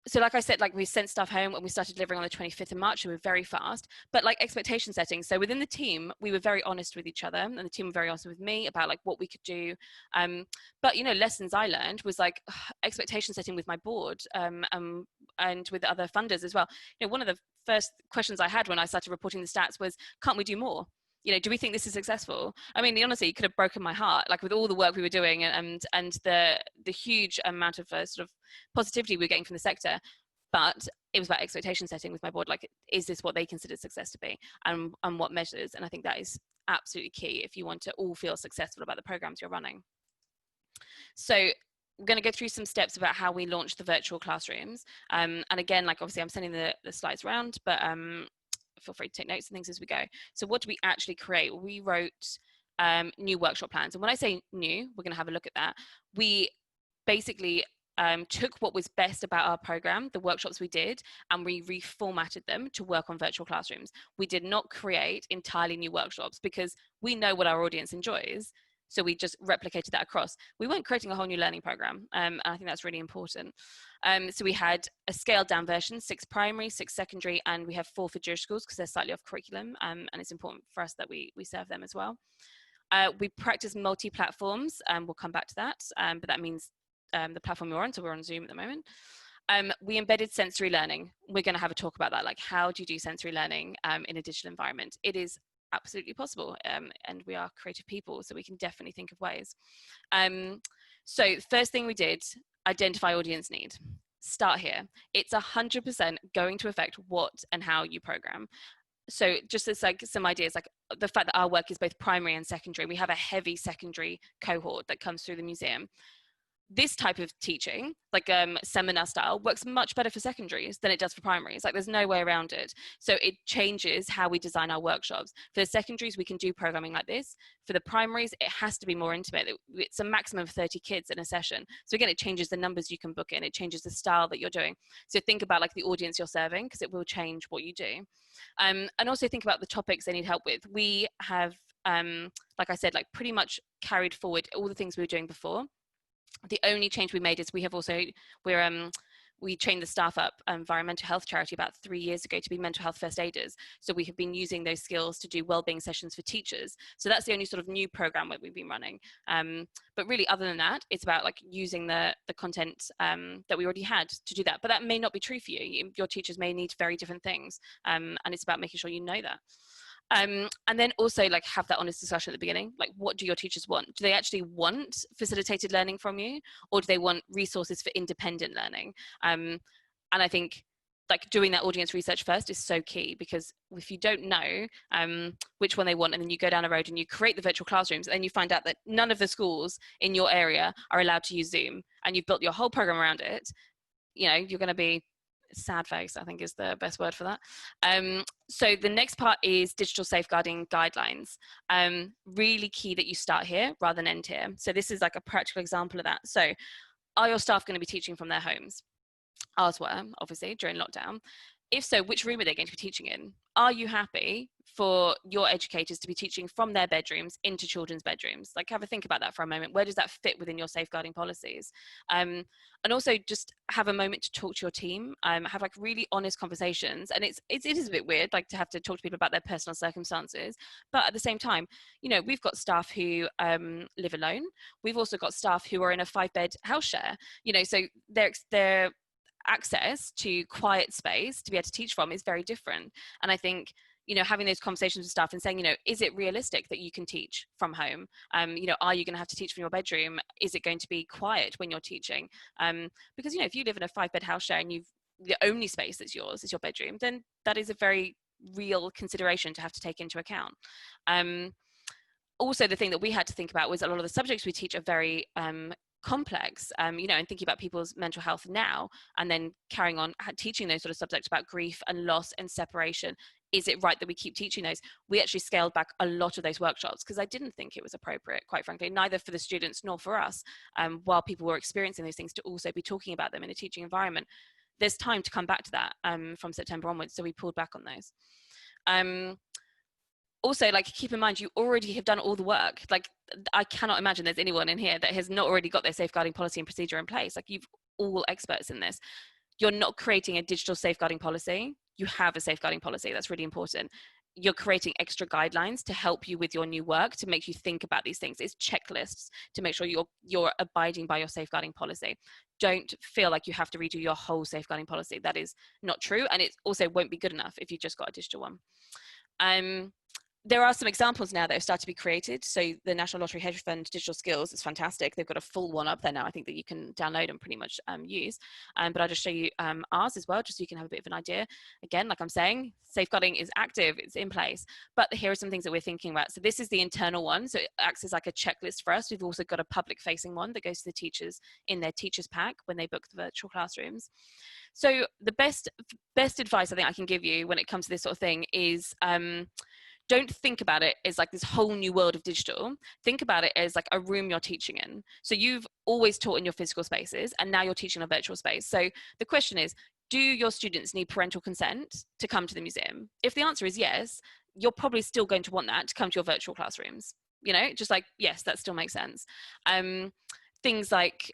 so like I said, like we sent stuff home and we started delivering on the 25th of March, and we were very fast, but like expectation setting. So within the team, we were very honest with each other, and the team were very honest with me about like what we could do. But, you know, lessons I learned was like expectation setting with my board, and with other funders as well. You know, one of the first questions I had when I started reporting the stats was, can't we do more? You know, do we think this is successful? I mean, honestly, it could have broken my heart, like with all the work we were doing, and the huge amount of sort of positivity we were getting from the sector. But it was about expectation setting with my board. Like, is this what they consider success to be, and what measures? And I think that is absolutely key if you want to all feel successful about the programs you're running. So we're going to go through some steps about how we launch the virtual classrooms. And again, like obviously I'm sending the slides around, but feel free to take notes and things as we go. So what do we actually create? We wrote new workshop plans. And when I say new, we're going to have a look at that. We basically took what was best about our program, the workshops we did, and we reformatted them to work on virtual classrooms. We did not create entirely new workshops because we know what our audience enjoys. So we just replicated that across. We weren't creating a whole new learning program. And I think that's really important. So we had a scaled down version, 6 primary, 6 secondary, and we have 4 for Jewish schools because they're slightly off curriculum. And it's important for us that we serve them as well. We practice multi-platforms, and we'll come back to that. But that means the platform we're on, so we're on Zoom at the moment. We embedded sensory learning. We're going to have a talk about that, like how do you do sensory learning in a digital environment? It is absolutely possible, and we are creative people, so we can definitely think of ways. So first thing we did, identify audience need. Start here. It's 100% going to affect what and how you program. So just as like some ideas, like the fact that our work is both primary and secondary, we have a heavy secondary cohort that comes through the museum. This type of teaching, like seminar style, works much better for secondaries than it does for primaries. Like there's no way around it. So it changes how we design our workshops. For the secondaries, we can do programming like this. For the primaries, it has to be more intimate. It's a maximum of 30 kids in a session. So again, it changes the numbers you can book in. It changes the style that you're doing. So think about like the audience you're serving, because it will change what you do. And also think about the topics they need help with. We have, like I said, like pretty much carried forward all the things we were doing before. The only change we made is we trained the staff up via a mental health charity about 3 years ago to be mental health first aiders. So we have been using those skills to do wellbeing sessions for teachers. So that's the only sort of new program that we've been running. But really, other than that, it's about like using the content that we already had to do that. But that may not be true for you. Your teachers may need very different things, and it's about making sure you know that. And then also like have that honest discussion at the beginning. Like, what do your teachers want? Do they actually want facilitated learning from you, or do they want resources for independent learning? And I think like doing that audience research first is so key, because if you don't know which one they want, and then you go down the road and you create the virtual classrooms, and then you find out that none of the schools in your area are allowed to use Zoom, and you've built your whole program around it, you know, you're going to be sad face, I think is the best word for that. So the next part is digital safeguarding guidelines. Really key that you start here rather than end here. So this is like a practical example of that. So are your staff going to be teaching from their homes? Ours were, obviously, during lockdown. If so, which room are they going to be teaching in? Are you happy for your educators to be teaching from their bedrooms into children's bedrooms? Like, have a think about that for a moment. Where does that fit within your safeguarding policies? And also just have a moment to talk to your team, have like really honest conversations. And it is a bit weird, like to have to talk to people about their personal circumstances. But at the same time, you know, we've got staff who live alone. We've also got staff who are in a 5-bed house share, you know, so they're access to quiet space to be able to teach from is very different. And I think, you know, having those conversations with staff and saying, you know, is it realistic that you can teach from home? You know, are you going to have to teach from your bedroom? Is it going to be quiet when you're teaching? Because, you know, if you live in a 5-bed house share and the only space that's yours is your bedroom, then that is a very real consideration to have to take into account. Also, the thing that we had to think about was a lot of the subjects we teach are very complex, you know, and thinking about people's mental health now, and then carrying on teaching those sort of subjects about grief and loss and separation. Is it right that we keep teaching those? We actually scaled back a lot of those workshops because I didn't think it was appropriate, quite frankly, neither for the students nor for us, while people were experiencing those things, to also be talking about them in a teaching environment. There's time to come back to that from September onwards, so we pulled back on those. Also, like, keep in mind, you already have done all the work. Like, I cannot imagine there's anyone in here that has not already got their safeguarding policy and procedure in place. Like, you've all experts in this. you're not creating a digital safeguarding policy. You have a safeguarding policy. That's really important. You're creating extra guidelines to help you with your new work, to make you think about these things. It's checklists to make sure you're abiding by your safeguarding policy. Don't feel like you have to redo your whole safeguarding policy. That is not true, and it also won't be good enough if you just got a digital one. There are some examples now that have started to be created. So the National Lottery Hedge Fund Digital Skills is fantastic. They've got a full one up there now, I think, that you can download and pretty much use. But I'll just show you ours as well, just so you can have a bit of an idea. Again, like I'm saying, safeguarding is active, it's in place. But here are some things that we're thinking about. So this is the internal one. So it acts as like a checklist for us. We've also got a public facing one that goes to the teachers in their teachers pack when they book the virtual classrooms. So the best advice I think I can give you when it comes to this sort of thing is, don't think about it as like this whole new world of digital. Think about it as like a room you're teaching in. So you've always taught in your physical spaces, and now you're teaching in a virtual space. So the question is, do your students need parental consent to come to the museum? If the answer is yes, you're probably still going to want that to come to your virtual classrooms. You know, just like, yes, that still makes sense. Things like,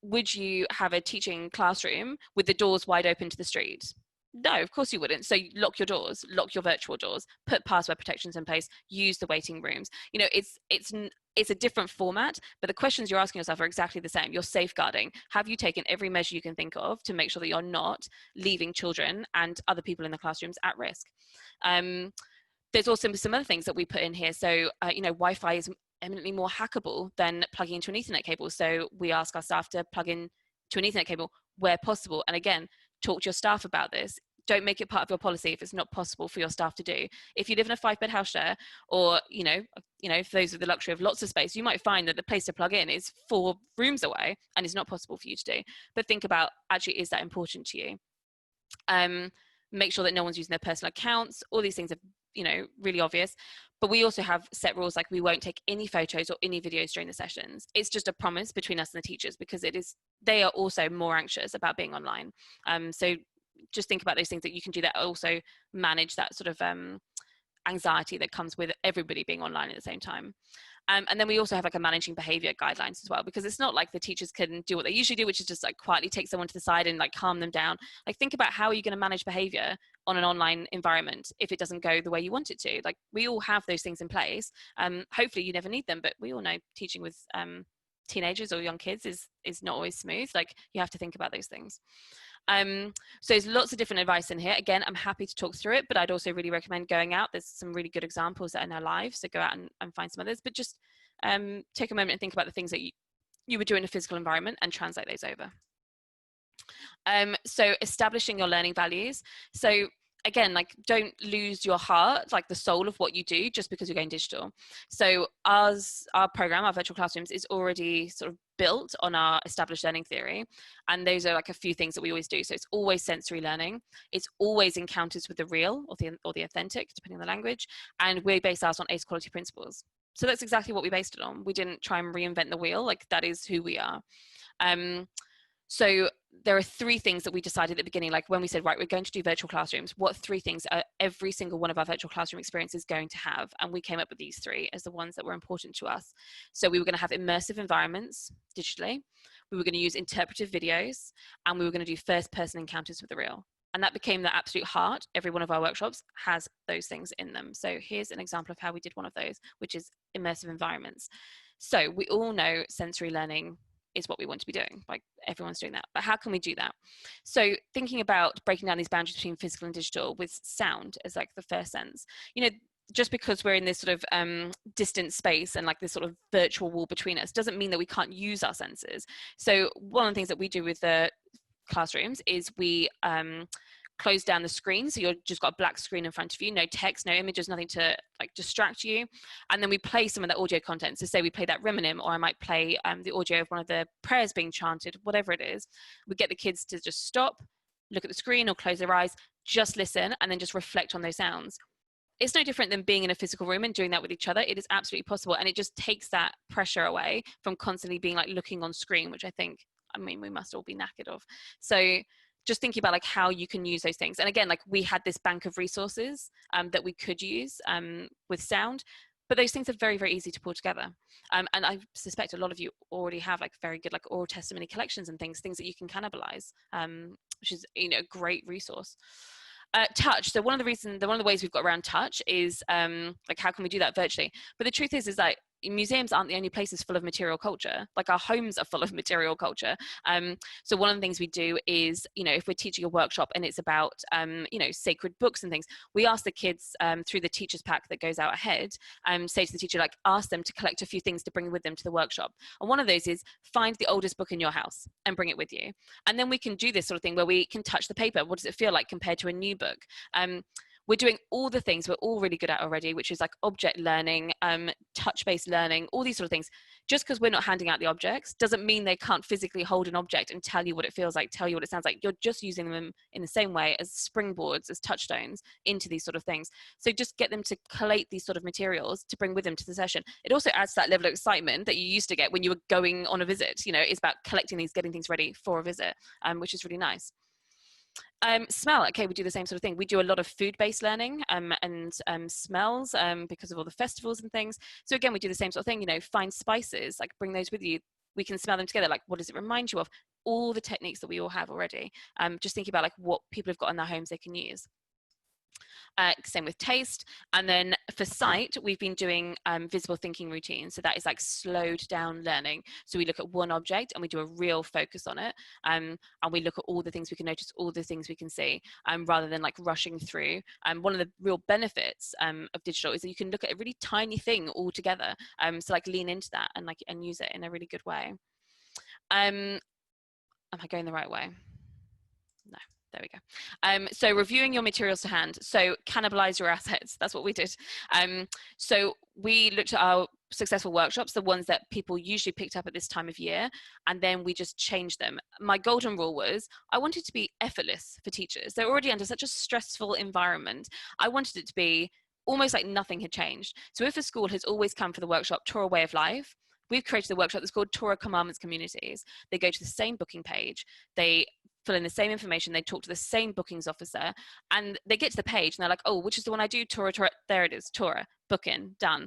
would you have a teaching classroom with the doors wide open to the street? No, of course you wouldn't. So lock your doors, lock your virtual doors, put password protections in place, use the waiting rooms. You know, it's a different format, but the questions you're asking yourself are exactly the same. You're safeguarding. Have you taken every measure you can think of to make sure that you're not leaving children and other people in the classrooms at risk? There's also some other things that we put in here. So, you know, Wi-Fi is eminently more hackable than plugging into an Ethernet cable. So we ask our staff to plug in to an Ethernet cable where possible. And again, talk to your staff about this. Don't make it part of your policy if it's not possible for your staff to do. If you live in a 5-bed house share, or you know, for those with the luxury of lots of space, you might find that the place to plug in is 4 rooms away, and it's not possible for you to do. But think about, actually, is that important to you? Make sure that no one's using their personal accounts. All these things are, you know, really obvious. But we also have set rules, like we won't take any photos or any videos during the sessions. It's just a promise between us and the teachers, because they are also more anxious about being online. So just think about those things that you can do that also manage that sort of anxiety that comes with everybody being online at the same time. And then we also have like a managing behavior guidelines as well, because it's not like the teachers can do what they usually do, which is just like quietly take someone to the side and like calm them down. Like, think about, how are you going to manage behavior on an online environment if it doesn't go the way you want it to? Like, we all have those things in place. Hopefully you never need them, but we all know teaching with teenagers or young kids is not always smooth. Like, you have to think about those things. So there's lots of different advice in here. Again, I'm happy to talk through it, but I'd also really recommend going out. There's some really good examples that are now live, so go out and find some others. But just take a moment and think about the things that you would do in a physical environment and translate those over. So establishing your learning values. So again, like, don't lose your heart, like the soul of what you do, just because you're going digital. So our program, our virtual classrooms, is already sort of built on our established learning theory. And those are like a few things that we always do. So it's always sensory learning. It's always encounters with the real or the authentic, depending on the language. And we base ours on ACE quality principles. So that's exactly what we based it on. We didn't try and reinvent the wheel. Like, that is who we are. So there are 3 things that we decided at the beginning, like when we said, right, we're going to do virtual classrooms, what 3 things are every single one of our virtual classroom experiences going to have? And we came up with these 3 as the ones that were important to us. So we were going to have immersive environments digitally, we were going to use interpretive videos, and we were going to do first-person encounters with the real. And that became the absolute heart. Every one of our workshops has those things in them. So here's an example of how we did one of those, which is immersive environments. So we all know sensory learning is what we want to be doing. Like, everyone's doing that. But how can we do that? So thinking about breaking down these boundaries between physical and digital with sound as like the first sense. You know, just because we're in this sort of distant space and like this sort of virtual wall between us doesn't mean that we can't use our senses. So one of the things that we do with the classrooms is we close down the screen, so you've just got a black screen in front of you, no text, no images, nothing to like distract you. And then we play some of the audio content. So say we play that Rimonim, or I might play the audio of one of the prayers being chanted, whatever it is. We get the kids to just stop, look at the screen or close their eyes, just listen, and then just reflect on those sounds. It's no different than being in a physical room and doing that with each other. It is absolutely possible. And it just takes that pressure away from constantly being like looking on screen, which I mean, we must all be knackered of. So just thinking about like how you can use those things. And again, like, we had this bank of resources that we could use with sound, but those things are very, very easy to pull together. And I suspect a lot of you already have like very good like oral testimony collections and things that you can cannibalize which is, you know, a great resource. Touch. So one of the ways we've got around touch is like, how can we do that virtually? But the truth is like, museums aren't the only places full of material culture. Like, our homes are full of material culture. So one of the things we do is, you know, if we're teaching a workshop and it's about, you know, sacred books and things, we ask the kids through the teacher's pack that goes out ahead, say to the teacher, like, ask them to collect a few things to bring with them to the workshop. And one of those is find the oldest book in your house and bring it with you. And then we can do this sort of thing where we can touch the paper. What does it feel like compared to a new book? We're doing all the things we're all really good at already, which is like object learning, touch-based learning, all these sort of things. Just because we're not handing out the objects doesn't mean they can't physically hold an object and tell you what it feels like, tell you what it sounds like. You're just using them in the same way as springboards, as touchstones into these sort of things. So just get them to collate these sort of materials to bring with them to the session. It also adds that level of excitement that you used to get when you were going on a visit. You know, it's about collecting these, getting things ready for a visit, which is really nice. Smell. Okay, we do the same sort of thing. We do a lot of food-based learning and smells because of all the festivals and things. So again, we do the same sort of thing, you know, find spices, like bring those with you. We can smell them together. Like, what does it remind you of? All the techniques that we all have already. Just thinking about like what people have got in their homes they can use. Same with taste. And then for sight, we've been doing visible thinking routines. So that is like slowed down learning. So we look at one object and we do a real focus on it. And we look at all the things we can notice, all the things we can see, rather than like rushing through. One of the real benefits of digital is that you can look at a really tiny thing all together. So like lean into that and use it in a really good way. Am I going the right way? No. There we go. So reviewing your materials to hand. So cannibalize your assets. That's what we did. So we looked at our successful workshops, the ones that people usually picked up at this time of year, and then we just changed them. My golden rule was I wanted to be effortless for teachers. They're already under such a stressful environment. I wanted it to be almost like nothing had changed. So if a school has always come for the workshop Torah Way of Life, we've created a workshop that's called Torah Commandments Communities. They go to the same booking page. They fill in the same information, they talk to the same bookings officer, and they get to the page and they're like, oh, which is the one I do? Torah, there it is, Torah, booking, done.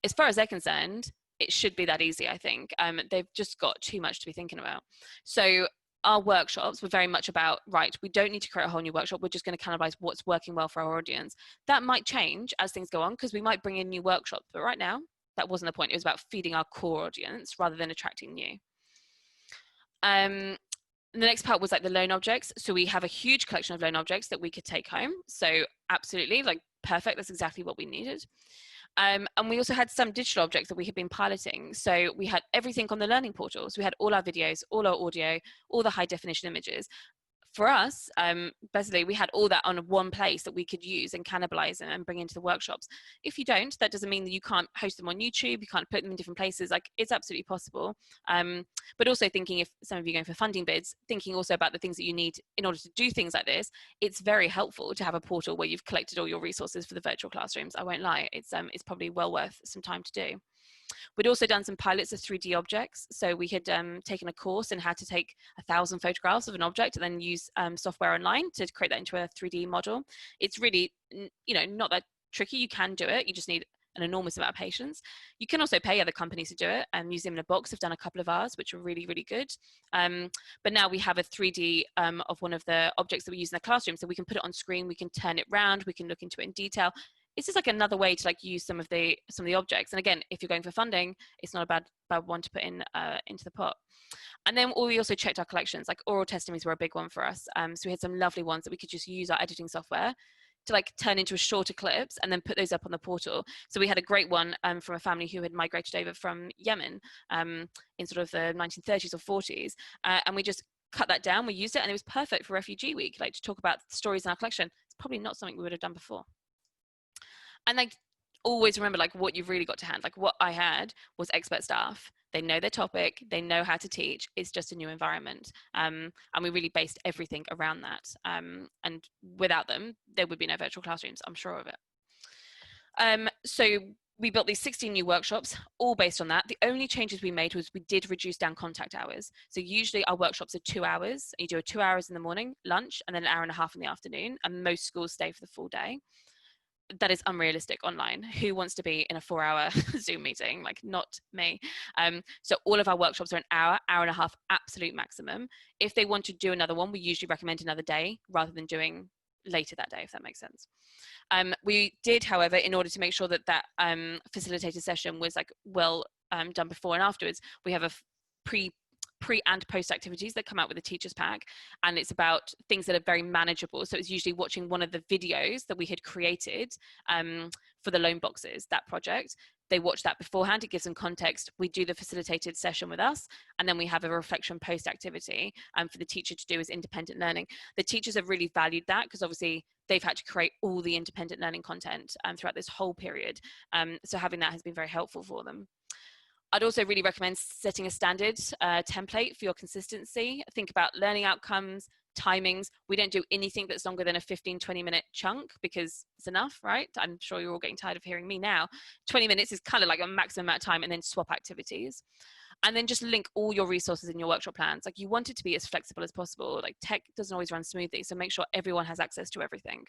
As far as they're concerned, it should be that easy, I think. They've just got too much to be thinking about. So our workshops were very much about, right, we don't need to create a whole new workshop, we're just going to cannibalize what's working well for our audience. That might change as things go on, because we might bring in new workshops, but right now, that wasn't the point. It was about feeding our core audience rather than attracting new. The next part was like the loan objects. So we have a huge collection of loan objects that we could take home. So absolutely, like perfect. That's exactly what we needed. And we also had some digital objects that we had been piloting. So we had everything on the learning portal. So we had all our videos, all our audio, all the high definition images. For us, basically, we had all that on one place that we could use and cannibalize and bring into the workshops. If you don't, that doesn't mean that you can't host them on YouTube, you can't put them in different places. Like, it's absolutely possible. But also thinking, if some of you are going for funding bids, thinking also about the things that you need in order to do things like this, it's very helpful to have a portal where you've collected all your resources for the virtual classrooms. I won't lie, it's probably well worth some time to do. We'd also done some pilots of 3D objects. So we had taken a course in how to take 1,000 photographs of an object and then use software online to create that into a 3D model. It's really, you know, not that tricky. You can do it. You just need an enormous amount of patience. You can also pay other companies to do it. Museum in a Box have done a couple of ours, which are really, really good. But now we have a 3D of one of the objects that we use in the classroom. So we can put it on screen, we can turn it around, we can look into it in detail. It's just like another way to like use some of the objects. And again, if you're going for funding, it's not a bad one to put in into the pot. And then we also checked our collections. Like oral testimonies were a big one for us. So we had some lovely ones that we could just use our editing software to like turn into shorter clips and then put those up on the portal. So we had a great one from a family who had migrated over from Yemen in sort of the 1930s or 40s, and we just cut that down. We used it, and it was perfect for Refugee Week, like to talk about stories in our collection. It's probably not something we would have done before. And like always remember, like what you've really got to hand. Like what I had was expert staff. They know their topic, they know how to teach. It's just a new environment. And we really based everything around that. And without them, there would be no virtual classrooms, I'm sure of it. So we built these 16 new workshops, all based on that. The only changes we made was we did reduce down contact hours. So usually our workshops are 2 hours. You do a 2 hours in the morning, lunch, and then an hour and a half in the afternoon. And most schools stay for the full day. that is unrealistic online. Who wants to be in a 4-hour Zoom meeting? Like, not me. So all of our workshops are an hour, hour and a half, absolute maximum. If they want to do another one, we usually recommend another day rather than doing later that day, if that makes sense. We did, however, in order to make sure that that facilitated session was like well done before and afterwards, we have a pre and post activities that come out with the teacher's pack, and it's about things that are very manageable. So it's usually watching one of the videos that we had created for the loan boxes, that project. They watch that beforehand, it gives them context. We do the facilitated session with us, and then we have a reflection post activity for the teacher to do as independent learning. The teachers have really valued that because obviously they've had to create all the independent learning content throughout this whole period. So having that has been very helpful for them. I'd also really recommend setting a standard template for your consistency. Think about learning outcomes, timings. We don't do anything that's longer than a 15-20 minute chunk because it's enough, right? I'm sure you're all getting tired of hearing me now. 20 minutes is kind of like a maximum amount of time, and then swap activities. And then just link all your resources in your workshop plans. Like, you want it to be as flexible as possible. Like, tech doesn't always run smoothly, so make sure everyone has access to everything.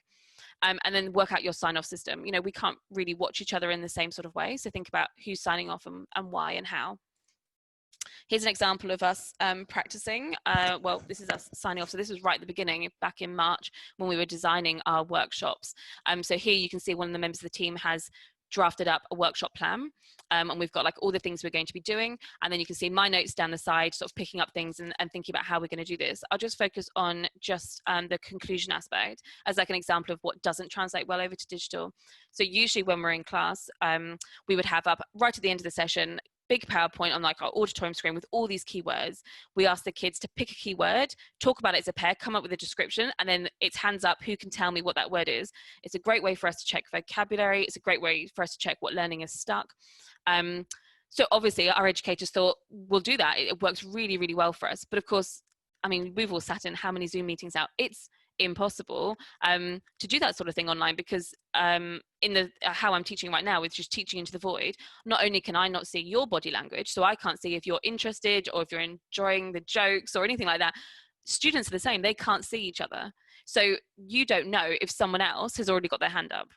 And then work out your sign-off system. You know, we can't really watch each other in the same sort of way, so think about who's signing off and why and how. Here's an example of us practicing. Well, this is us signing off. So this was right at the beginning, back in March, when we were designing our workshops. So here you can see one of the members of the team has drafted up a workshop plan, and we've got like all the things we're going to be doing, and then you can see my notes down the side, sort of picking up things and thinking about how we're going to do this. I'll just focus on just the conclusion aspect as like an example of what doesn't translate well over to digital. So usually when we're in class, we would have up right at the end of the session big PowerPoint on like our auditorium screen with all these keywords. We ask the kids to pick a keyword, talk about it as a pair, come up with a description, and then it's hands up, who can tell me what that word is. It's a great way for us to check vocabulary. It's a great way for us to check what learning is stuck. So obviously our educators thought, we'll do that. It works really, really well for us. But of course, I mean, we've all sat in how many Zoom meetings now? It's impossible to do that sort of thing online, because in the how I'm teaching right now, with just teaching into the void, not only can I not see your body language, so I can't see if you're interested or if you're enjoying the jokes or anything like that. Students are the same, they can't see each other, so you don't know if someone else has already got their hand up.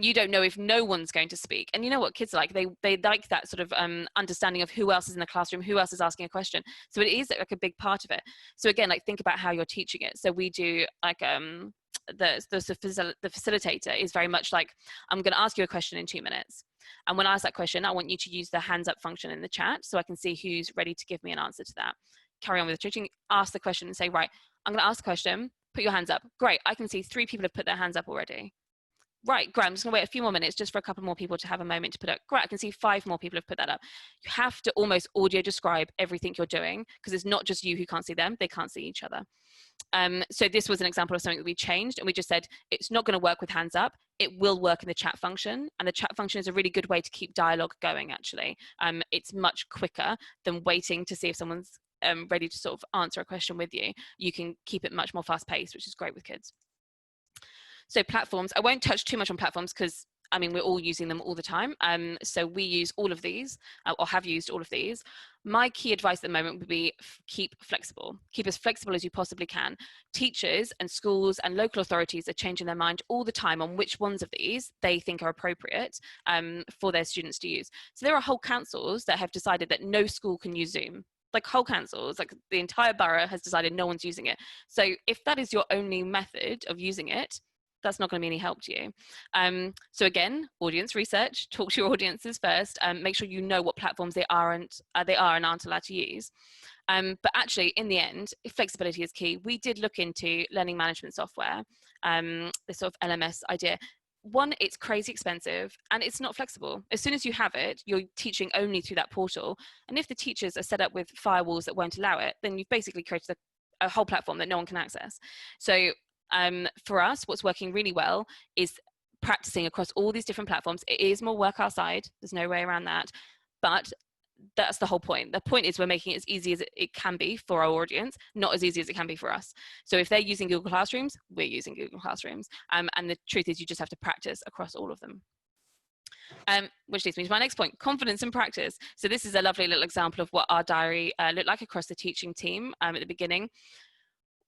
You don't know if no one's going to speak. And you know what kids are like, they like that sort of understanding of who else is in the classroom, who else is asking a question. So it is like a big part of it. So again, like, think about how you're teaching it. So we do like the facilitator is very much like, I'm going to ask you a question in 2 minutes, and when I ask that question, I want you to use the hands up function in the chat so I can see who's ready to give me an answer to that. Carry on with the teaching, ask the question and say, right, I'm going to ask the question, put your hands up. Great, I can see 3 people have put their hands up already. Right, great, I'm just gonna wait a few more minutes just for a couple more people to have a moment to put up. Great, I can see 5 more people have put that up. You have to almost audio describe everything you're doing, because it's not just you who can't see them, they can't see each other. So this was an example of something that we changed, and we just said, it's not gonna work with hands up, it will work in the chat function, and the chat function is a really good way to keep dialogue going, actually. It's much quicker than waiting to see if someone's ready to sort of answer a question with you. You can keep it much more fast paced, which is great with kids. So platforms, I won't touch too much on platforms because, I mean, we're all using them all the time. So we use all of these, or have used all of these. My key advice at the moment would be keep flexible. Keep as flexible as you possibly can. Teachers and schools and local authorities are changing their mind all the time on which ones of these they think are appropriate for their students to use. So there are whole councils that have decided that no school can use Zoom. Like whole councils, like the entire borough has decided no one's using it. So if that is your only method of using it, that's not going to be any help to you. So again, audience research, talk to your audiences first, make sure you know what platforms they are and aren't allowed to use. But actually, in the end, flexibility is key. We did look into learning management software, this sort of LMS idea. One, it's crazy expensive and it's not flexible. As soon as you have it, you're teaching only through that portal. And if the teachers are set up with firewalls that won't allow it, then you've basically created a whole platform that no one can access. So for us, what's working really well is practicing across all these different platforms. It is more work our side, there's no way around that, but that's the whole point. The point is we're making it as easy as it can be for our audience, not as easy as it can be for us. So if they're using Google Classrooms, we're using Google Classrooms, and the truth is you just have to practice across all of them. Which leads me to my next point, confidence and practice. So this is a lovely little example of what our diary looked like across the teaching team at the beginning.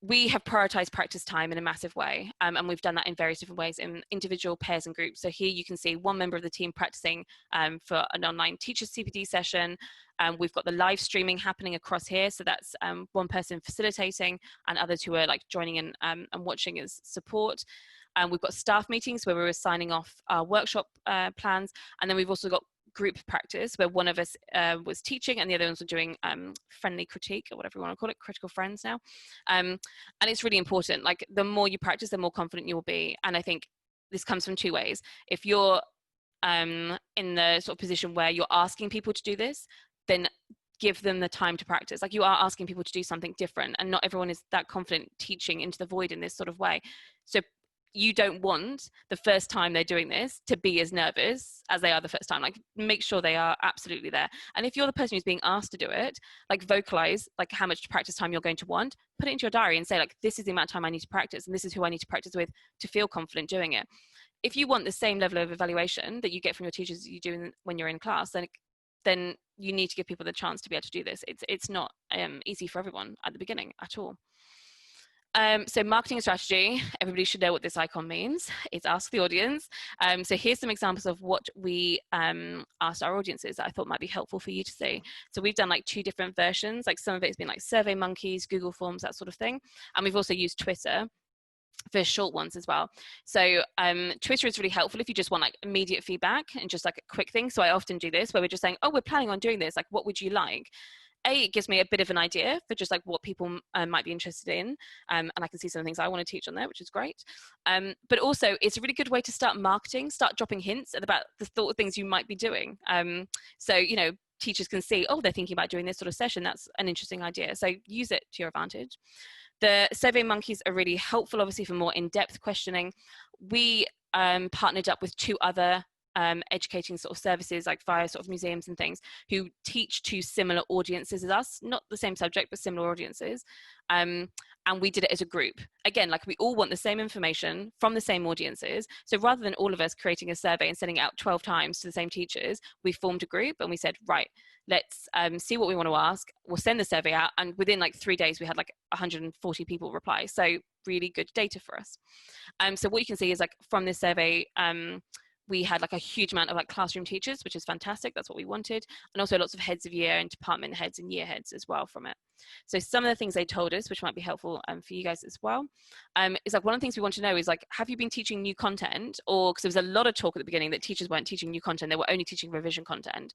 we have prioritized practice time in a massive way, and we've done that in various different ways in individual, pairs, and groups. So here you can see one member of the team practicing for an online teacher CPD session. We've got the live streaming happening across here, so that's one person facilitating and others who are like joining in and watching as support. We've got staff meetings where we're signing off our workshop plans, and then we've also got group practice where one of us was teaching and the other ones were doing friendly critique, or whatever you want to call it, critical friends now. And it's really important, like the more you practice, the more confident you'll be. And I think this comes from two ways. If you're in the sort of position where you're asking people to do this, then give them the time to practice. Like, you are asking people to do something different, and not everyone is that confident teaching into the void in this sort of way. So you don't want the first time they're doing this to be as nervous as they are the first time. Like, make sure they are absolutely there. And if you're the person who's being asked to do it, like, vocalize like how much practice time you're going to want, put it into your diary and say, like, this is the amount of time I need to practice, and this is who I need to practice with to feel confident doing it. If you want the same level of evaluation that you get from your teachers you do when you're in class, then you need to give people the chance to be able to do this. It's not easy for everyone at the beginning at all. So marketing and strategy, everybody should know what this icon means. It's ask the audience. So here's some examples of what we asked our audiences that I thought might be helpful for you to see. So we've done like 2 different versions. Like, some of it has been like Survey Monkeys, Google Forms, that sort of thing. And we've also used Twitter for short ones as well. So Twitter is really helpful if you just want like immediate feedback and just like a quick thing. So I often do this where we're just saying, oh, we're planning on doing this. Like, what would you like? It gives me a bit of an idea for just like what people might be interested in, and I can see some things I want to teach on there, which is great. But also, it's a really good way to start marketing, start dropping hints about the thought of things you might be doing. So, you know, teachers can see, oh, they're thinking about doing this sort of session. That's an interesting idea. So use it to your advantage. The Survey Monkeys are really helpful, obviously, for more in-depth questioning. We partnered up with 2 other educating sort of services, like via sort of museums and things, who teach to similar audiences as us, not the same subject, but similar audiences. And we did it as a group. Again, like, we all want the same information from the same audiences. So rather than all of us creating a survey and sending it out 12 times to the same teachers, we formed a group and we said, right, let's see what we want to ask. We'll send the survey out. And within like 3 days, we had like 140 people reply. So really good data for us. So what you can see is, like, from this survey, we had like a huge amount of like classroom teachers, which is fantastic. That's what we wanted. And also lots of heads of year and department heads and year heads as well from it. So some of the things they told us, which might be helpful for you guys as well, is like, one of the things we want to know is like, have you been teaching new content? Or, because there was a lot of talk at the beginning that teachers weren't teaching new content, they were only teaching revision content.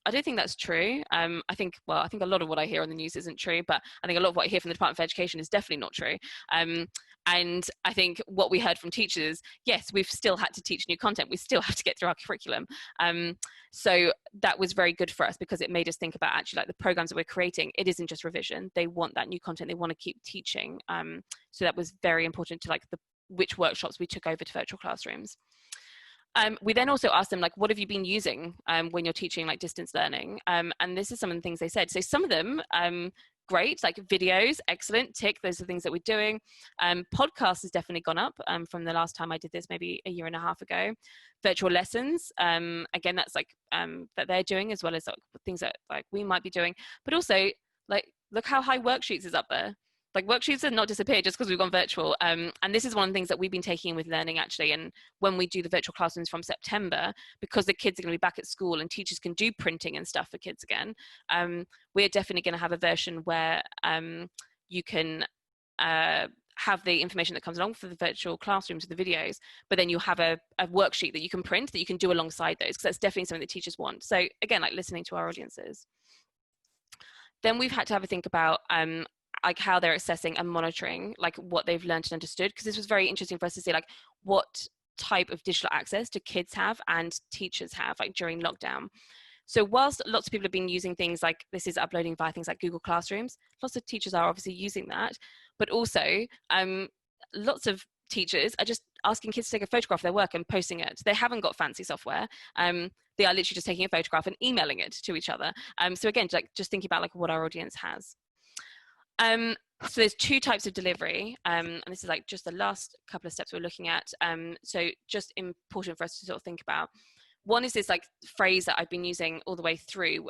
I don't think that's true. I think a lot of what I hear on the news isn't true, but I think a lot of what I hear from the Department of Education is definitely not true. And I think what we heard from teachers, yes, we've still had to teach new content. We still have to get through our curriculum. So that was very good for us, because it made us think about actually like the programs that we're creating. It isn't just revision. They want that new content. They want to keep teaching. So that was very important to like which workshops we took over to virtual classrooms. We then also asked them, like, what have you been using when you're teaching like distance learning? And this is some of the things they said. So some of them, great, like videos, excellent, tick, those are the things that we're doing. Podcasts has definitely gone up from the last time I did this, maybe a year and a half ago. Virtual lessons, again, that's like that they're doing, as well as like things that like we might be doing. But also, like, look how high worksheets is up there. Like, worksheets have not disappeared just because we've gone virtual. And this is one of the things that we've been taking in with learning, actually. And when we do the virtual classrooms from September, because the kids are going to be back at school and teachers can do printing and stuff for kids again, we're definitely going to have a version where you can have the information that comes along for the virtual classrooms with the videos, but then you'll have a worksheet that you can print that you can do alongside those, because that's definitely something that teachers want. So again, like, listening to our audiences. Then we've had to have a think about like how they're assessing and monitoring like what they've learned and understood, because this was very interesting for us to see like what type of digital access do kids have and teachers have like during lockdown. So whilst lots of people have been using things like, this is uploading via things like Google Classrooms, lots of teachers are obviously using that, but also lots of teachers are just asking kids to take a photograph of their work and posting it. They haven't got fancy software. They are literally just taking a photograph and emailing it to each other. So again, like, just thinking about like what our audience has. So there's 2 types of delivery, and this is like just the last couple of steps we're looking at. So just important for us to sort of think about. One is this like phrase that I've been using all the way through,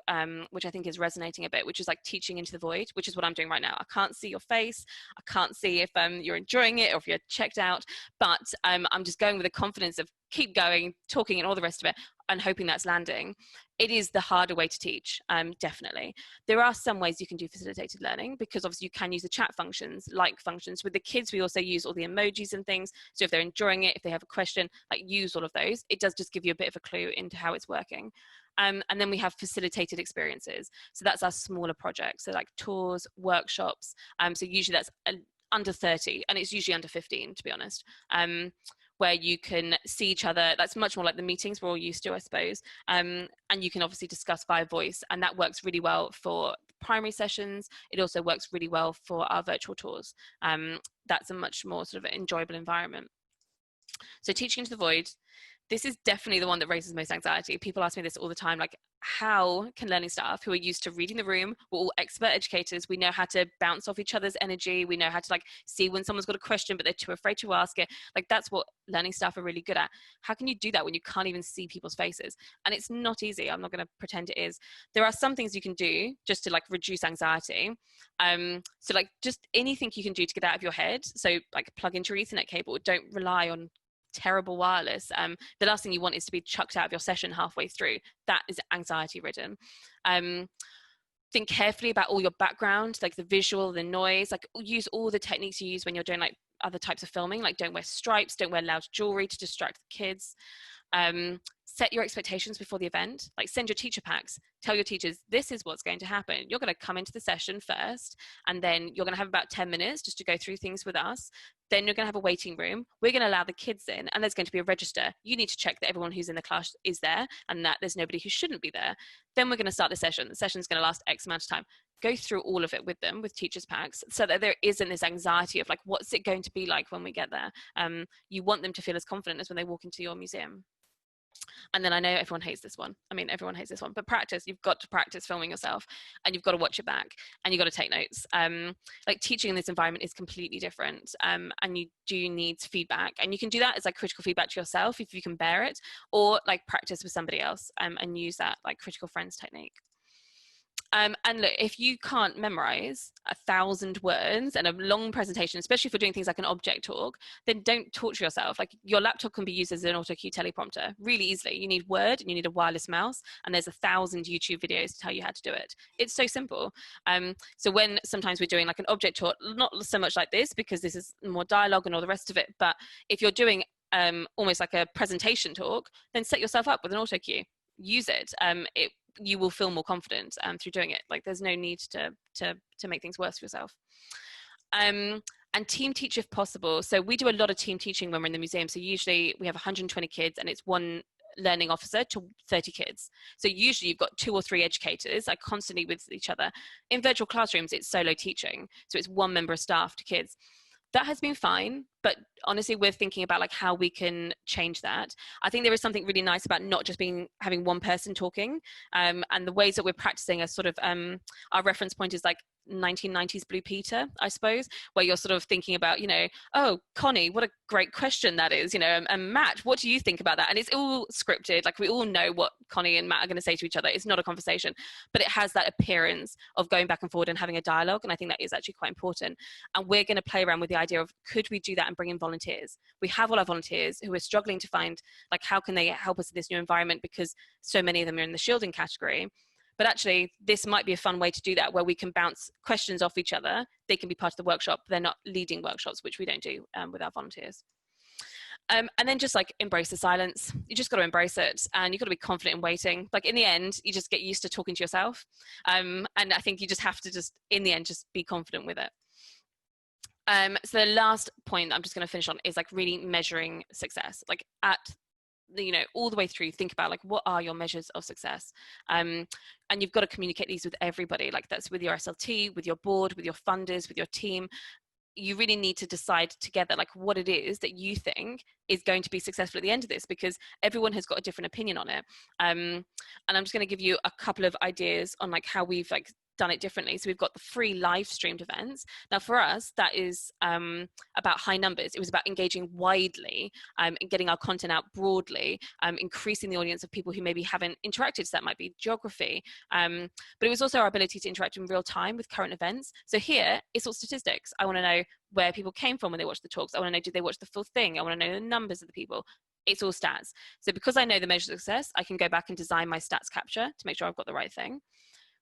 which I think is resonating a bit, which is like teaching into the void, which is what I'm doing right now. I can't see your face. I can't see if you're enjoying it or if you're checked out, but I'm just going with the confidence of keep going, talking and all the rest of it, and hoping that's landing. It is the harder way to teach, definitely. There are some ways you can do facilitated learning, because obviously you can use the chat functions, like functions. With the kids, we also use all the emojis and things. So if they're enjoying it, if they have a question, like use all of those. It does just give you a bit of a clue into how it's working. And then we have facilitated experiences. So that's our smaller projects. So like tours, workshops. So usually that's under 30, and it's usually under 15, to be honest. Where you can see each other. That's much more like the meetings we're all used to, I suppose. And you can obviously discuss via voice, and that works really well for primary sessions. It also works really well for our virtual tours. That's a much more sort of enjoyable environment. So teaching into the void, this is definitely the one that raises most anxiety. People ask me this all the time, like, how can learning staff who are used to reading the room, we're all expert educators, we know how to bounce off each other's energy, we know how to like see when someone's got a question but they're too afraid to ask it, like that's what learning staff are really good at. How can you do that when you can't even see people's faces? And it's not easy. I'm not going to pretend it is. There are some things you can do just to like reduce anxiety. So like just anything you can do to get out of your head. So like plug into your Ethernet cable. Don't rely on terrible wireless. The last thing you want is to be chucked out of your session halfway through. That is anxiety ridden. Think carefully about all your background, like the visual, the noise, like use all the techniques you use when you're doing like other types of filming, like don't wear stripes, don't wear loud jewelry to distract the kids. Set your expectations before the event, like send your teacher packs, tell your teachers, this is what's going to happen. You're going to come into the session first, and then you're going to have about 10 minutes just to go through things with us. Then you're going to have a waiting room. We're going to allow the kids in, and there's going to be a register. You need to check that everyone who's in the class is there and that there's nobody who shouldn't be there. Then we're going to start the session. The session's going to last X amount of time. Go through all of it with them, with teachers packs, so that there isn't this anxiety of like, what's it going to be like when we get there? You want them to feel as confident as when they walk into your museum. And then I know everyone hates this one. I mean, everyone hates this one, but practice. You've got to practice filming yourself, and you've got to watch it back, and you've got to take notes. Like teaching in this environment is completely different, and you do need feedback, and you can do that as like critical feedback to yourself if you can bear it, or like practice with somebody else, and use that like critical friends technique. And look, if you can't memorize 1,000 words and a long presentation, especially if you're doing things like an object talk, then don't torture yourself. Like your laptop can be used as an auto cue teleprompter really easily. You need Word and you need a wireless mouse, and there's 1,000 YouTube videos to tell you how to do it. It's so simple. So when sometimes we're doing like an object talk, not so much like this because this is more dialogue and all the rest of it, but if you're doing almost like a presentation talk, then set yourself up with an auto cue. Use it. You will feel more confident through doing it. Like there's no need to make things worse for yourself. And team teach if possible. So we do a lot of team teaching when we're in the museum. So usually we have 120 kids and it's one learning officer to 30 kids. So usually you've got 2 or 3 educators like constantly with each other. In virtual classrooms, it's solo teaching. So it's one member of staff to kids. That has been fine, but honestly, we're thinking about like how we can change that. I think there is something really nice about not just having one person talking, and the ways that we're practicing are sort of our reference point is like 1990s Blue Peter, I suppose, where you're sort of thinking about, you know, oh, Connie, what a great question that is, you know, and Matt, what do you think about that? And it's all scripted. Like we all know what Connie and Matt are going to say to each other. It's not a conversation, but it has that appearance of going back and forward and having a dialogue. And I think that is actually quite important. And we're going to play around with the idea of, could we do that and bring in volunteers? We have all our volunteers who are struggling to find, like, how can they help us in this new environment, because so many of them are in the shielding category. But actually, this might be a fun way to do that, where we can bounce questions off each other. They can be part of the workshop. They're not leading workshops, which we don't do with our volunteers. And then just like embrace the silence. You just got to embrace it, and you've got to be confident in waiting. Like in the end, you just get used to talking to yourself. And I think you just have to just, in the end, just be confident with it. So the last point that I'm just going to finish on is like really measuring success. Like at you know, all the way through, think about like, what are your measures of success? And you've got to communicate these with everybody. Like that's with your SLT, with your board, with your funders, with your team. You really need to decide together like what it is that you think is going to be successful at the end of this, because everyone has got a different opinion on it. And I'm just going to give you a couple of ideas on like how we've like done it differently. So we've got the free live streamed events. Now for us, that is about high numbers. It was about engaging widely and getting our content out broadly, increasing the audience of people who maybe haven't interacted. So that might be geography. But it was also our ability to interact in real time with current events. So here, it's all statistics. I want to know where people came from when they watched the talks. I want to know, did they watch the full thing? I want to know the numbers of the people. It's all stats. So because I know the measure of success, I can go back and design my stats capture to make sure I've got the right thing.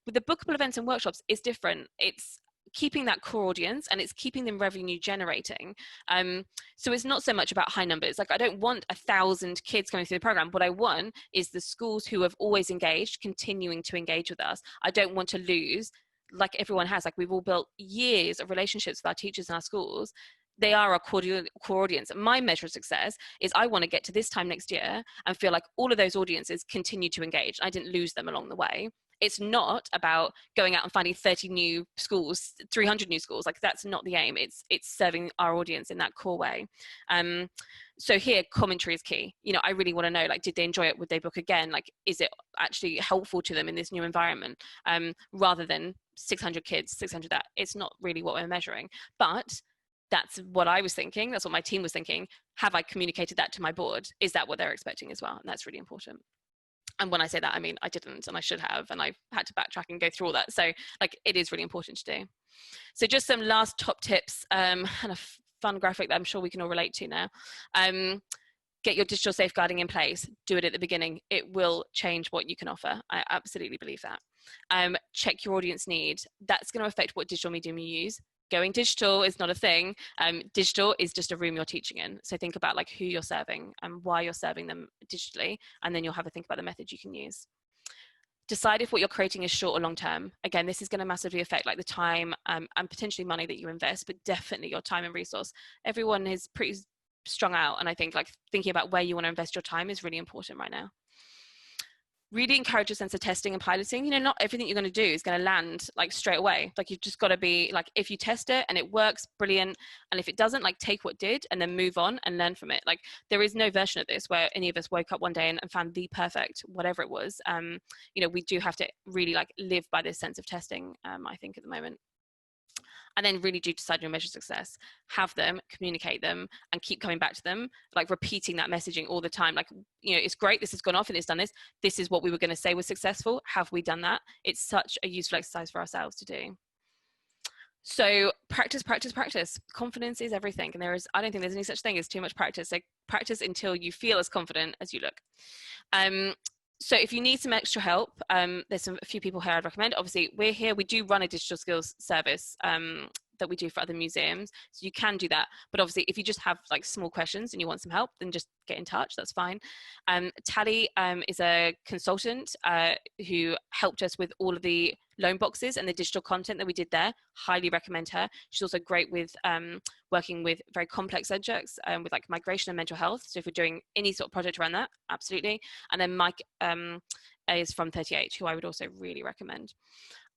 With the bookable events and workshops, it's different. It's keeping that core audience and it's keeping them revenue generating. So it's not so much about high numbers. Like I don't want 1,000 kids going through the program. What I want is the schools who have always engaged, continuing to engage with us. I don't want to lose, like everyone has, like we've all built years of relationships with our teachers in our schools. They are our core audience. My measure of success is I want to get to this time next year and feel like all of those audiences continue to engage. I didn't lose them along the way. It's not about going out and finding 30 new schools, 300 new schools. Like that's not the aim. It's serving our audience in that core way. So here, commentary is key. You know, I really want to know, like, did they enjoy it? Would they book again? Like, is it actually helpful to them in this new environment? Rather than 600 kids, 600 that. It's not really what we're measuring. But that's what I was thinking. That's what my team was thinking. Have I communicated that to my board? Is that what they're expecting as well? And that's really important. And when I say that, I mean, I didn't, and I should have, and I had to backtrack and go through all that. So like, it is really important to do. So just some last top tips, and a fun graphic that I'm sure we can all relate to now. Get your digital safeguarding in place. Do it at the beginning. It will change what you can offer. I absolutely believe that. Check your audience need. That's going to affect what digital medium you use. Going digital is not a thing. Digital is just a room you're teaching in. So think about like who you're serving and why you're serving them digitally, and then you'll have a think about the method you can use. Decide if what you're creating is short or long term. Again, this is going to massively affect like the time and potentially money that you invest, but definitely your time and resource. Everyone is pretty strung out, and I think like thinking about where you want to invest your time is really important right now. Really encourage a sense of testing and piloting. You know, not everything you're going to do is going to land like straight away. Like you've just got to be like, if you test it and it works, brilliant. And if it doesn't, like take what did and then move on and learn from it. Like there is no version of this where any of us woke up one day and found the perfect, whatever it was. You know, we do have to really like live by this sense of testing, I think at the moment. And then really do decide your measure of success, have them, communicate them, and keep coming back to them, like repeating that messaging all the time. Like, you know, it's great, this has gone off and it's done this. This is what we were going to say was successful. Have we done that? It's such a useful exercise for ourselves to do. So practice, practice, practice. Confidence is everything. And I don't think there's any such thing as too much practice. Like practice until you feel as confident as you look. So if you need some extra help, there's a few people here I'd recommend. Obviously, we're here. We do run a digital skills service that we do for other museums. So you can do that. But obviously, if you just have like small questions and you want some help, then just get in touch. That's fine. Tally is a consultant who helped us with all of the loan boxes and the digital content that we did there. Highly recommend her. She's also great with working with very complex subjects with like migration and mental health. So if we're doing any sort of project around that, absolutely. And then Mike is from 38, who I would also really recommend.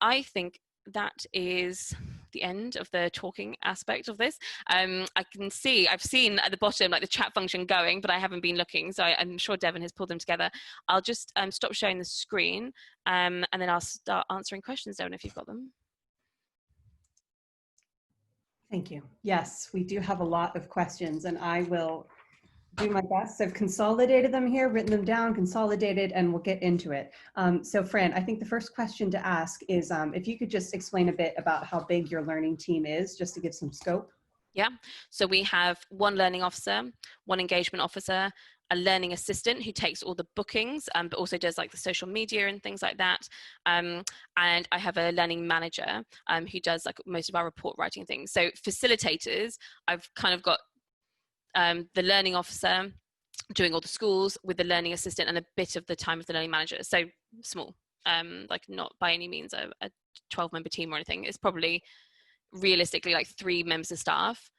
I think that is the end of the talking aspect of this. I've seen at the bottom like the chat function going, but I haven't been looking, so I'm sure Devon has pulled them together. I'll just stop sharing the screen and then I'll start answering questions, Devon, if you've got them. Thank you. Yes, we do have a lot of questions and I will do my best. I've consolidated them here, written them down, consolidated, and we'll get into it. So Fran, I think the first question to ask is if you could just explain a bit about how big your learning team is, just to give some scope. Yeah, so we have one learning officer, one engagement officer, a learning assistant who takes all the bookings, but also does like the social media and things like that. And I have a learning manager who does like most of our report writing things. So facilitators, I've kind of got the learning officer doing all the schools with the learning assistant and a bit of the time of the learning manager. So small, like not by any means a 12-member team or anything. It's probably realistically like 3 members of staff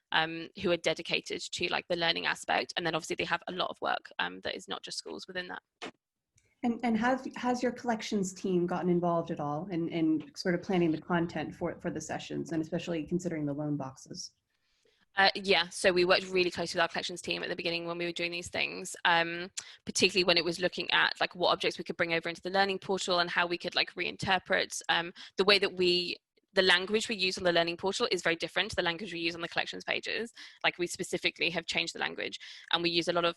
who are dedicated to like the learning aspect. And then obviously they have a lot of work that is not just schools within that. And has your collections team gotten involved at all in sort of planning the content for the sessions, and especially considering the loan boxes? Yeah, so we worked really closely with our collections team at the beginning when we were doing these things, particularly when it was looking at like what objects we could bring over into the learning portal and how we could like reinterpret the way that the language we use on the learning portal is very different to the language we use on the collections pages. Like we specifically have changed the language, and we use a lot of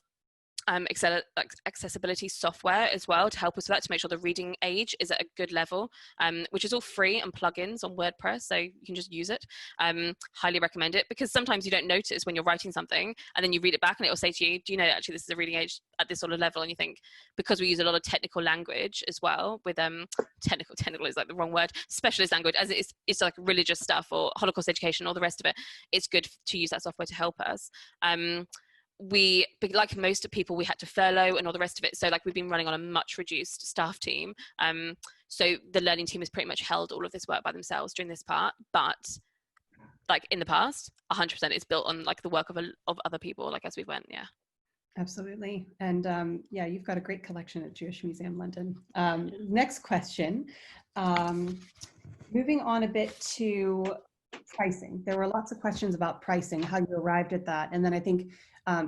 accessibility software as well to help us with that, to make sure the reading age is at a good level, which is all free and plugins on WordPress, so you can just use it. Highly recommend it, because sometimes you don't notice when you're writing something and then you read it back and it will say to you, do you know that actually this is a reading age at this sort of level? And you think, because we use a lot of technical language as well with technical is like the wrong word, specialist language, as it's like religious stuff or Holocaust education, all the rest of it, it's good to use that software to help us. We, like most people, we had to furlough and all the rest of it, so like we've been running on a much reduced staff team, so the learning team has pretty much held all of this work by themselves during this part. But like in the past, 100% it's built on like the work of other people, like as we went. Yeah, absolutely. And yeah, you've got a great collection at Jewish Museum London. Next question, moving on a bit to pricing. There were lots of questions about pricing, how you arrived at that, and then I think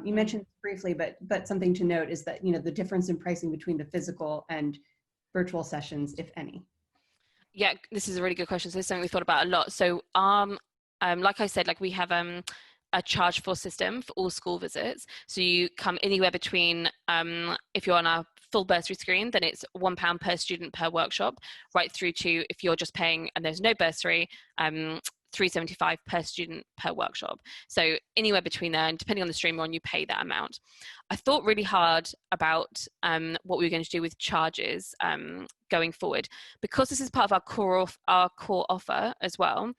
you mentioned briefly, but something to note is that, you know, the difference in pricing between the physical and virtual sessions, if any. Yeah, this is a really good question. So this is something we thought about a lot. So like I said, like we have a charge for system for all school visits. So you come anywhere between, if you're on a full bursary screen, then it's £1 per student per workshop, right through to, if you're just paying and there's no bursary, £3.75 per student per workshop. So anywhere between there, and depending on the stream you're on, you pay that amount. I thought really hard about what we were going to do with charges going forward, because this is part of our core offer as well.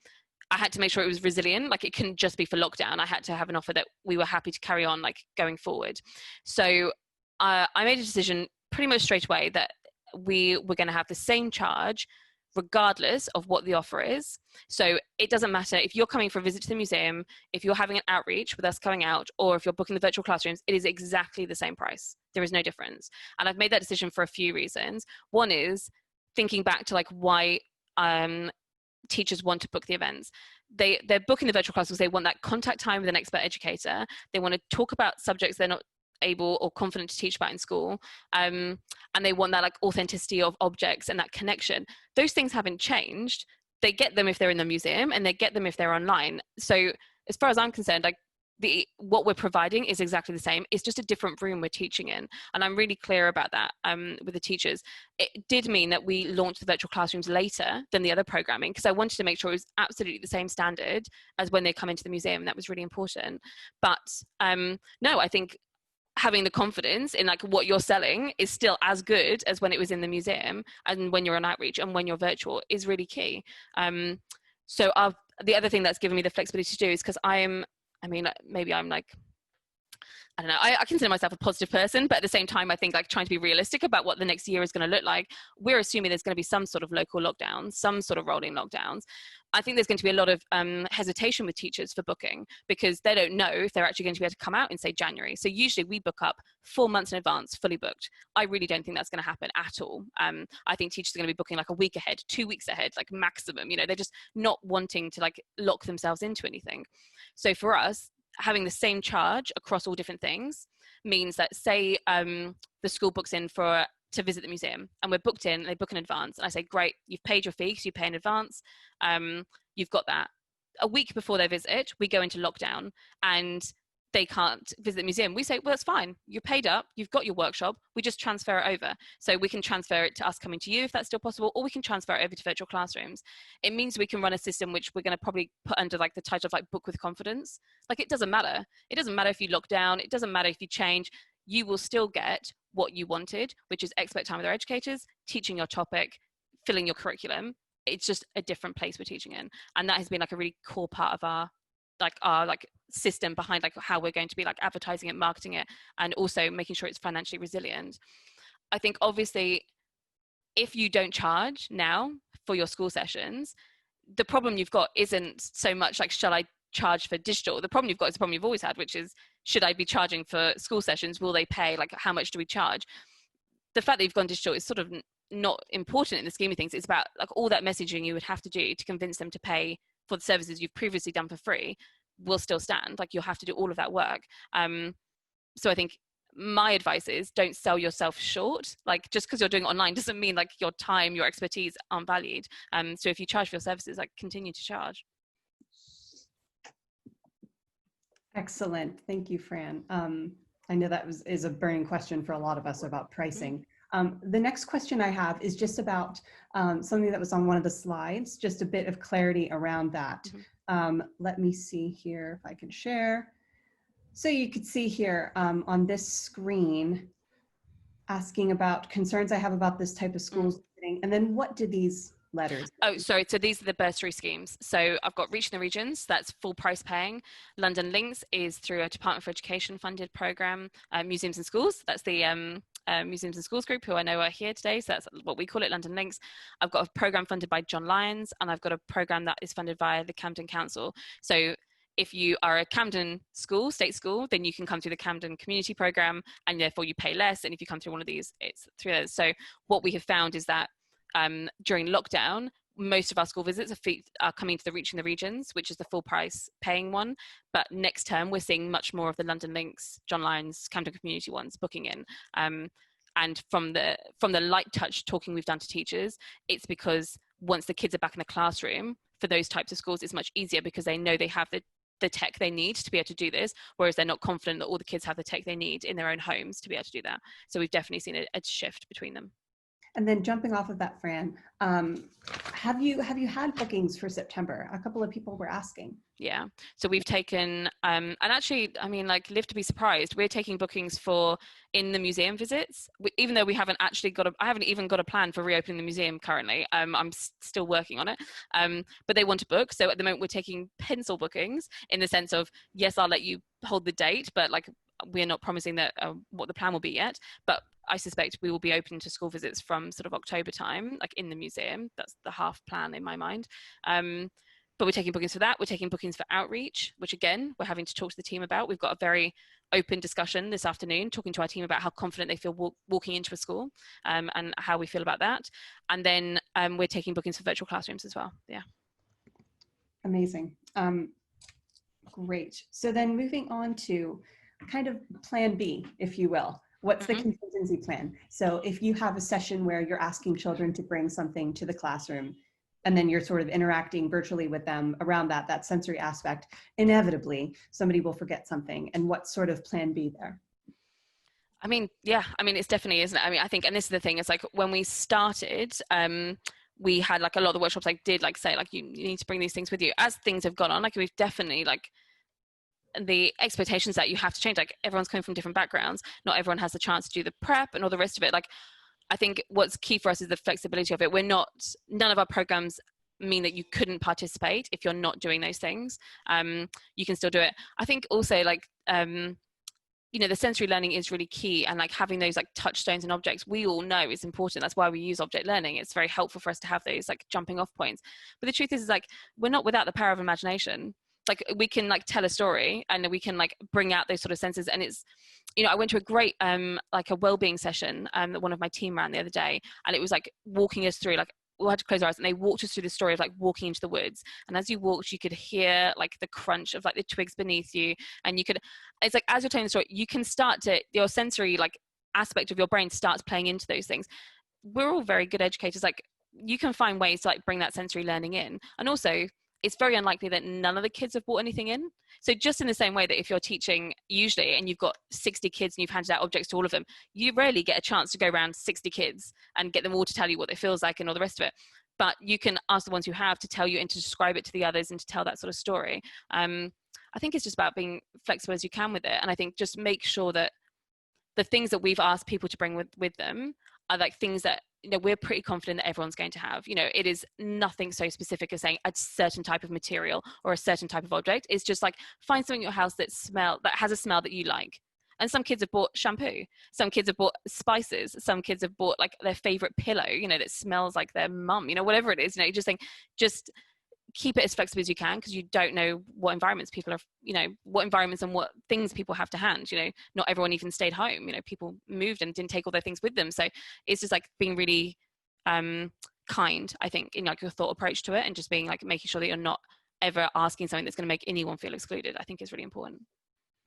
I had to make sure it was resilient. Like it couldn't just be for lockdown. I had to have an offer that we were happy to carry on like going forward. So I made a decision pretty much straight away that we were going to have the same charge regardless of what the offer is. So it doesn't matter if you're coming for a visit to the museum, if you're having an outreach with us coming out, or if you're booking the virtual classrooms, it is exactly the same price. There is no difference. And I've made that decision for a few reasons. One is thinking back to like why teachers want to book the events. They're booking the virtual class because they want that contact time with an expert educator. They want to talk about subjects they're not able or confident to teach about in school, and they want that like authenticity of objects and that connection. Those things haven't changed. They get them if they're in the museum, and they get them if they're online. So as far as I'm concerned, like what we're providing is exactly the same. It's just a different room we're teaching in, and I'm really clear about that with the teachers. It did mean that we launched the virtual classrooms later than the other programming, because I wanted to make sure it was absolutely the same standard as when they come into the museum, and that was really important. But no, I think having the confidence in like what you're selling is still as good as when it was in the museum and when you're on outreach and when you're virtual is really key. So the other thing that's given me the flexibility to do is because maybe I'm like, I don't know, I consider myself a positive person, but at the same time, I think like trying to be realistic about what the next year is going to look like. We're assuming there's going to be some sort of local lockdowns, some sort of rolling lockdowns. I think there's going to be a lot of hesitation with teachers for booking, because they don't know if they're actually going to be able to come out in, say, January. So usually we book up 4 months in advance, fully booked. I really don't think that's going to happen at all. I think teachers are going to be booking like a week ahead, 2 weeks ahead, like maximum. You know, they're just not wanting to like lock themselves into anything. So for us, having the same charge across all different things means that, say the school books in to visit the museum, and we're booked in, and they book in advance, and I say, great, you've paid your fee because you pay in advance, you've got that. A week before their visit, we go into lockdown and they can't visit the museum. We say, well, that's fine, you're paid up, you've got your workshop, we just transfer it over. So we can transfer it to us coming to you if that's still possible, or we can transfer it over to virtual classrooms. It means we can run a system which we're going to probably put under like the title of like book with confidence. Like it doesn't matter if you lock down, it doesn't matter if you change, you will still get what you wanted, which is expert time with our educators, teaching your topic, filling your curriculum. It's just a different place we're teaching in, and that has been like a really core part of our system behind like how we're going to be like advertising it, marketing it, and also making sure it's financially resilient. I think obviously if you don't charge now for your school sessions, the problem you've got isn't so much like, shall I charge for digital? The problem you've got is the problem you've always had, which is, should I be charging for school sessions? Will they pay? Like, how much do we charge? The fact that you've gone digital is sort of not important in the scheme of things. It's about like all that messaging you would have to do to convince them to pay for the services you've previously done for free. will still stand. Like, you'll have to do all of that work. So I think my advice is, don't sell yourself short. Like, just because you're doing it online doesn't mean like your time, your expertise aren't valued. So if you charge for your services, like, continue to charge. Excellent. Thank you, Fran. I know that is a burning question for a lot of us about pricing. The next question I have is just about something that was on one of the slides, just a bit of clarity around that. Let me see here if I can share. So you could see here on this screen, asking about concerns I have about this type of schools, and then what do these letters mean? Oh, sorry. So these are the bursary schemes. So I've got Reaching the Regions, that's full price paying. London Links is through a Department for Education funded program. Museums and Schools, that's the Museums and Schools group, who I know are here today. So that's what we call it, London Links. I've got a program funded by John Lyons, and I've got a program that is funded via the Camden Council. So if you are a Camden school, state school, then you can come through the Camden Community Program, and therefore you pay less. And if you come through one of these, it's through those. So what we have found is that during lockdown, most of our school visits are coming to the Reaching the Regions, which is the full price paying one. But next term, we're seeing much more of the London Links, John Lyons, Camden Community ones booking in. And from the light touch talking we've done to teachers, it's because once the kids are back in the classroom, for those types of schools, it's much easier because they know they have the tech they need to be able to do this, whereas they're not confident that all the kids have the tech they need in their own homes to be able to do that. So we've definitely seen a shift between them. And then jumping off of that, Fran, have you had bookings for September? A couple of people were asking. Yeah, so we've taken, and actually, I mean, like, live to be surprised, we're taking bookings for in the museum visits, even though we haven't actually I haven't even got a plan for reopening the museum currently. I'm still working on it, but they want to book. So at the moment, we're taking pencil bookings in the sense of, yes, I'll let you hold the date, but like, we're not promising that what the plan will be yet. But I suspect we will be open to school visits from sort of October time, like in the museum. That's the half plan in my mind. But we're taking bookings for that. We're taking bookings for outreach, which again, we're having to talk to the team about. We've got a very open discussion this afternoon, talking to our team about how confident they feel walking into a school, and how we feel about that. And then we're taking bookings for virtual classrooms as well. Yeah. Amazing. Great. So then moving on to kind of plan B, if you will. What's the contingency plan? So if you have a session where you're asking children to bring something to the classroom, and then you're sort of interacting virtually with them around that sensory aspect, inevitably somebody will forget something. And what sort of plan B there? I mean, yeah, I mean, it's definitely, isn't it? I mean, I think, and this is the thing, it's like when we started, we had like a lot of the workshops like did like say like you need to bring these things with you. As things have gone on, like we've definitely like the expectations that you have to change. Like, everyone's coming from different backgrounds, not everyone has the chance to do the prep and all the rest of it. Like, I think what's key for us is the flexibility of it. None of our programs mean that you couldn't participate if you're not doing those things. You can still do it. I think also like, you know, the sensory learning is really key, and like having those like touchstones and objects, we all know is important. That's why we use object learning. It's very helpful for us to have those like jumping off points. But the truth is like, we're not without the power of imagination. Like, we can like tell a story and we can like bring out those sort of senses. And it's, you know, I went to a great like a well-being session that one of my team ran the other day, and it was like walking us through, like we had to close our eyes and they walked us through the story of like walking into the woods, and as you walked you could hear like the crunch of like the twigs beneath you, and it's like as you're telling the story you can start to, your sensory like aspect of your brain starts playing into those things. We're all very good educators, like you can find ways to like bring that sensory learning in. And also, it's very unlikely that none of the kids have brought anything in. So just in the same way that if you're teaching usually and you've got 60 kids and you've handed out objects to all of them, you rarely get a chance to go around 60 kids and get them all to tell you what it feels like and all the rest of it. But you can ask the ones who have to tell you and to describe it to the others and to tell that sort of story. I think it's just about being flexible as you can with it. And I think just make sure that the things that we've asked people to bring with them are like things that, you know, we're pretty confident that everyone's going to have. You know, it is nothing so specific as saying a certain type of material or a certain type of object. It's just like, find something in your house that has a smell that you like. And some kids have bought shampoo, some kids have bought spices, some kids have bought like their favorite pillow, you know, that smells like their mum, you know, whatever it is. You know, you just think, just keep it as flexible as you can, because you don't know what environments people are, you know, what environments and what things people have to hand. You know, not everyone even stayed home, you know, people moved and didn't take all their things with them. So it's just like being really kind, I think, in like your thought approach to it, and just being like making sure that you're not ever asking something that's going to make anyone feel excluded, I think is really important.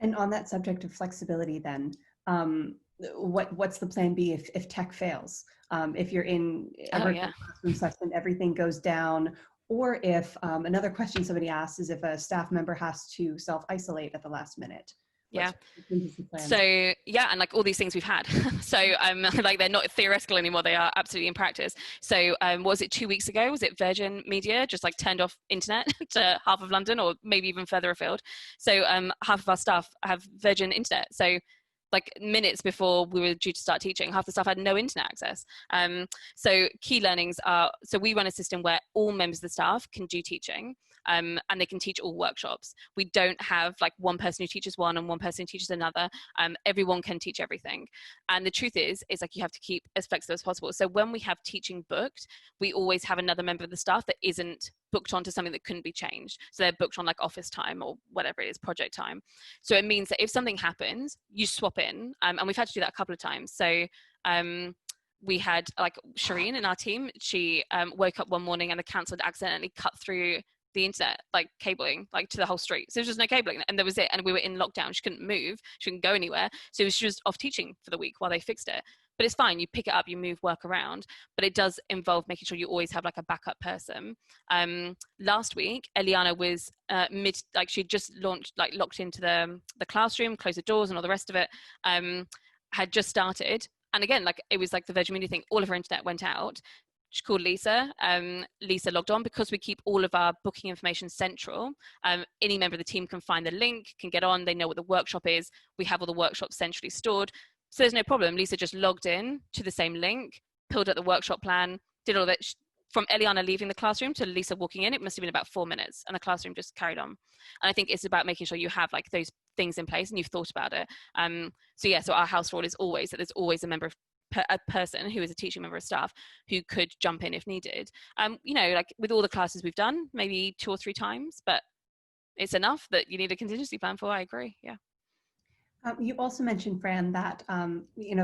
And on that subject of flexibility then, what's the plan B if tech fails? If you're in a virtual classroom session, everything goes down, or if another question somebody asked is if a staff member has to self-isolate at the last minute. Yeah. Plan? So yeah, and like all these things we've had. So like they're not theoretical anymore; they are absolutely in practice. So what was it 2 weeks ago? Was it Virgin Media just like turned off internet to half of London, or maybe even further afield? So half of our staff have Virgin internet. So like minutes before we were due to start teaching, half the staff had no internet access. So key learnings are, so we run a system where all members of the staff can do teaching, and they can teach all workshops. We don't have like one person who teaches one and one person who teaches another. Everyone can teach everything. And the truth is like you have to keep as flexible as possible. So when we have teaching booked, we always have another member of the staff that isn't booked onto something that couldn't be changed. So they're booked on like office time or whatever it is, project time. So it means that if something happens, you swap in. And we've had to do that a couple of times. So we had like Shireen in our team, she woke up one morning and the council had accidentally cut through the internet, like cabling, like to the whole street. So there was just no cabling and there was it. And we were in lockdown. She couldn't move. She couldn't go anywhere. So she was off teaching for the week while they fixed it. But it's fine. You pick it up, you move work around, but it does involve making sure you always have like a backup person. Last week, Eliana was she just launched, like locked into the classroom, closed the doors and all the rest of it, had just started. And again, like it was like the Virgin Media thing, all of her internet went out. She called Lisa. Lisa logged on. Because we keep all of our booking information central, any member of the team can find the link, can get on, they know what the workshop is. We have all the workshops centrally stored. So there's no problem. Lisa just logged in to the same link, pulled out the workshop plan, did all of it. From Eliana leaving the classroom to Lisa walking in, it must have been about 4 minutes, and the classroom just carried on. And I think it's about making sure you have like those things in place and you've thought about it. So our house rule is always that there's always a person who is a teaching member of staff who could jump in if needed. Like with all the classes we've done, maybe 2 or 3 times, but it's enough that you need a contingency plan for. I agree. Yeah. You also mentioned, Fran, that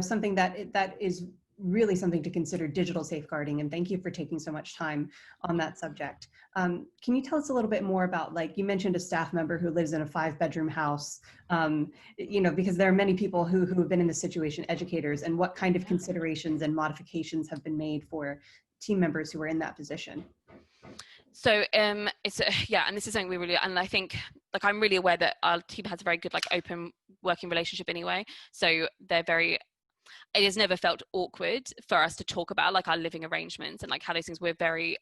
something that is really something to consider, digital safeguarding, and thank you for taking so much time on that subject. Can you tell us a little bit more about, like you mentioned, a staff member who lives in a 5-bedroom house, because there are many people who have been in this situation, educators, and what kind of considerations and modifications have been made for team members who are in that position? So and this is something we really, and I think like I'm really aware that our team has a very good like open working relationship anyway. So it has never felt awkward for us to talk about like our living arrangements and like how those things. We're very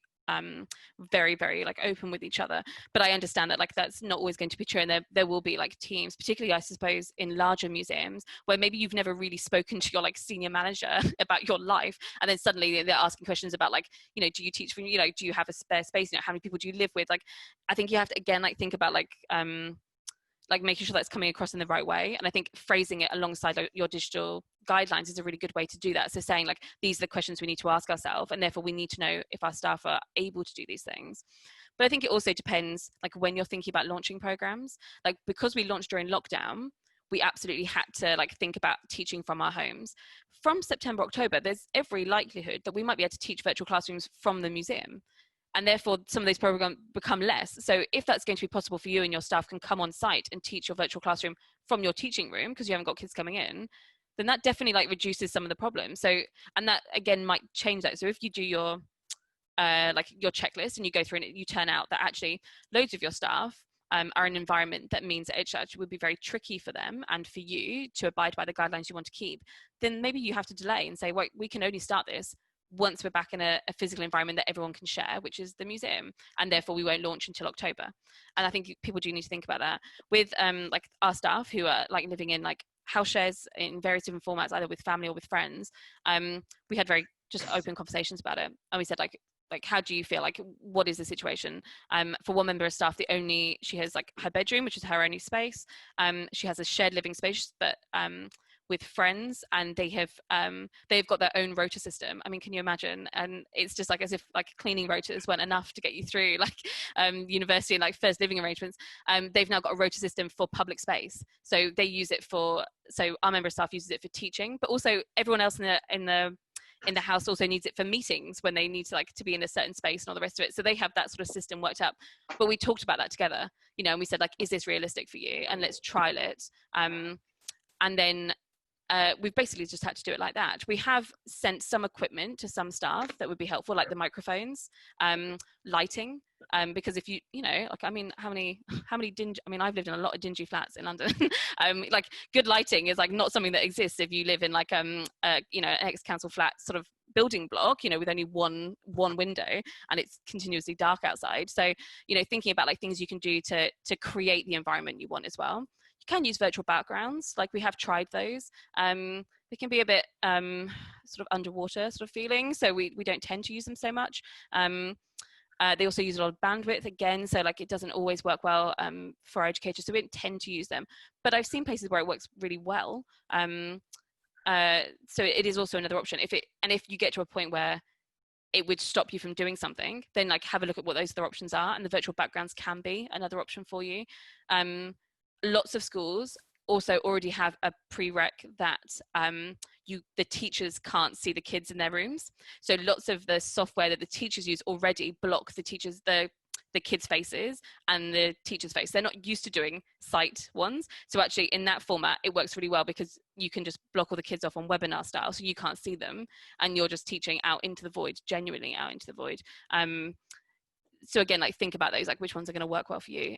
very, very like open with each other, but I understand that like that's not always going to be true, and there will be like teams, particularly I suppose in larger museums, where maybe you've never really spoken to your like senior manager about your life, and then suddenly they're asking questions about like, do you teach from, do you have a spare space, how many people do you live with? Like I think you have to again like think about like making sure that's coming across in the right way. And I think phrasing it alongside like, your digital guidelines is a really good way to do that. So saying like, these are the questions we need to ask ourselves, and therefore we need to know if our staff are able to do these things. But I think it also depends, like when you're thinking about launching programs, like because we launched during lockdown, we absolutely had to like think about teaching from our homes. From September, October, there's every likelihood that we might be able to teach virtual classrooms from the museum. And therefore some of these programs become less. So if that's going to be possible for you and your staff can come on site and teach your virtual classroom from your teaching room because you haven't got kids coming in, then that definitely like reduces some of the problems. So, and that again might change that. So if you do your checklist and you go through and you turn out that actually loads of your staff are in an environment that means that it actually would be very tricky for them and for you to abide by the guidelines you want to keep, then maybe you have to delay and say, well, we can only start this once we're back in a physical environment that everyone can share, which is the museum, and therefore we won't launch until October. And I think people do need to think about that with like our staff who are like living in like house shares in various different formats, either with family or with friends. We had very just open conversations about it, and we said like how do you feel, like what is the situation? For one member of staff, she has like her bedroom, which is her only space. She has a shared living space, but with friends, and they've got their own rota system. I mean, can you imagine? And it's just like as if like cleaning rotas weren't enough to get you through like university and like first living arrangements. They've now got a rota system for public space, so they use it so our member of staff uses it for teaching, but also everyone else in in the house also needs it for meetings when they need to like to be in a certain space and all the rest of it. So they have that sort of system worked up. But we talked about that together, you know, and we said like, is this realistic for you? And let's trial it. And then we've basically just had to do it like that. We have sent some equipment to some staff that would be helpful, like the microphones, lighting, because if you know, like, I mean, how many dingy, I mean, I've lived in a lot of dingy flats in London. Like good lighting is like not something that exists if you live in like, you know, an ex-council flat sort of building block, you know, with only one window and it's continuously dark outside. So, you know, thinking about like things you can do to create the environment you want as well. You can use virtual backgrounds, like we have tried those. They can be a bit sort of underwater sort of feeling, so we don't tend to use them so much. They also use a lot of bandwidth again, so like it doesn't always work well for our educators, so we don't tend to use them. But I've seen places where it works really well. So it is also another option. If you get to a point where it would stop you from doing something, then like have a look at what those other options are, and the virtual backgrounds can be another option for you. Lots of schools also already have a prereq that the teachers can't see the kids in their rooms. So lots of the software that the teachers use already block the teachers, the kids' faces and the teacher's face. They're not used to doing sight ones. So actually in that format, it works really well because you can just block all the kids off on webinar style, so you can't see them and you're just teaching out into the void, genuinely out into the void. So again, like think about those, like which ones are going to work well for you.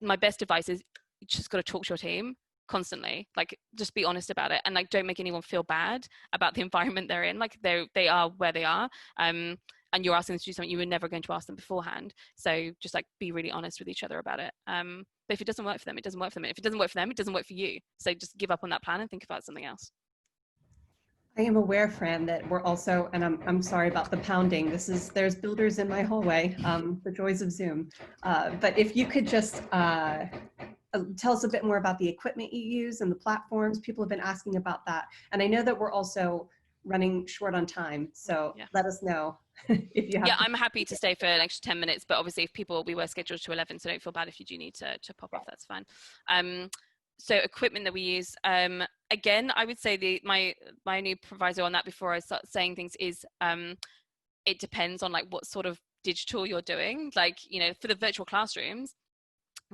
My best advice is you just got to talk to your team constantly, like just be honest about it, and like don't make anyone feel bad about the environment they're in. Like they are where they are, and you're asking them to do something you were never going to ask them beforehand. So just like be really honest with each other about it. But if it doesn't work for them, it doesn't work for them. If it doesn't work for them, it doesn't work for you. So just give up on that plan and think about something else. I am aware, Fran, that we're also, and I'm sorry about the pounding. There's builders in my hallway, the joys of Zoom. But if you could just tell us a bit more about the equipment you use and the platforms. People have been asking about that. And I know that we're also running short on time. So let us know if you have. Yeah, I'm happy to stay for an extra 10 minutes, but obviously if we were scheduled to 11, so don't feel bad if you do need to pop off, that's fine. So equipment that we use, again, I would say my only proviso on that before I start saying things is it depends on like what sort of digital you're doing. Like, you know, for the virtual classrooms,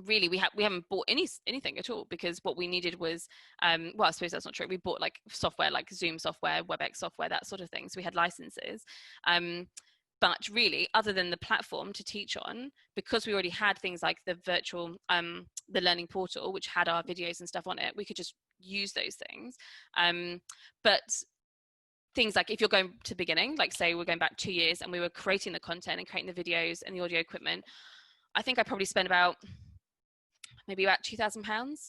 really we haven't bought anything at all, because what we needed was well, I suppose that's not true. We bought like software, like Zoom software, WebEx software, that sort of thing. So we had licenses. But really, other than the platform to teach on, because we already had things like the virtual, the learning portal, which had our videos and stuff on it, we could just use those things. But things like if you're going to the beginning, like say we're going back 2 years and we were creating the content and creating the videos and the audio equipment, I think I probably spent about £2,000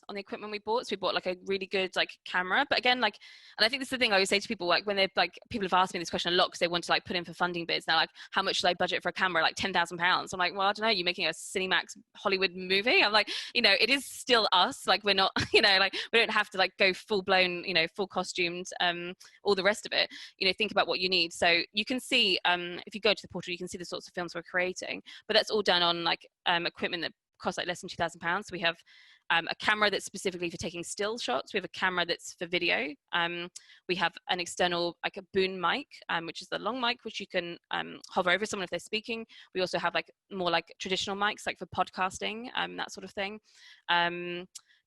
on the equipment we bought. So we bought like a really good like camera. But again, like, and I think this is the thing I always say to people, like when they're like, people have asked me this question a lot because they want to like put in for funding bids. They're like, how much should I budget for a camera? Like £10,000. I'm like, well, I don't know. You're making a Cinemax Hollywood movie. I'm like, you know, it is still us. Like we're not, you know, like we don't have to like go full blown, you know, full costumed, all the rest of it. You know, think about what you need. So you can see, if you go to the portal, you can see the sorts of films we're creating. But that's all done on like equipment that costs like less than £2,000. So we have a camera that's specifically for taking still shots. We have a camera that's for video. We have an external, like a boom mic, which is the long mic, which you can hover over someone if they're speaking. We also have like more like traditional mics, like for podcasting, that sort of thing.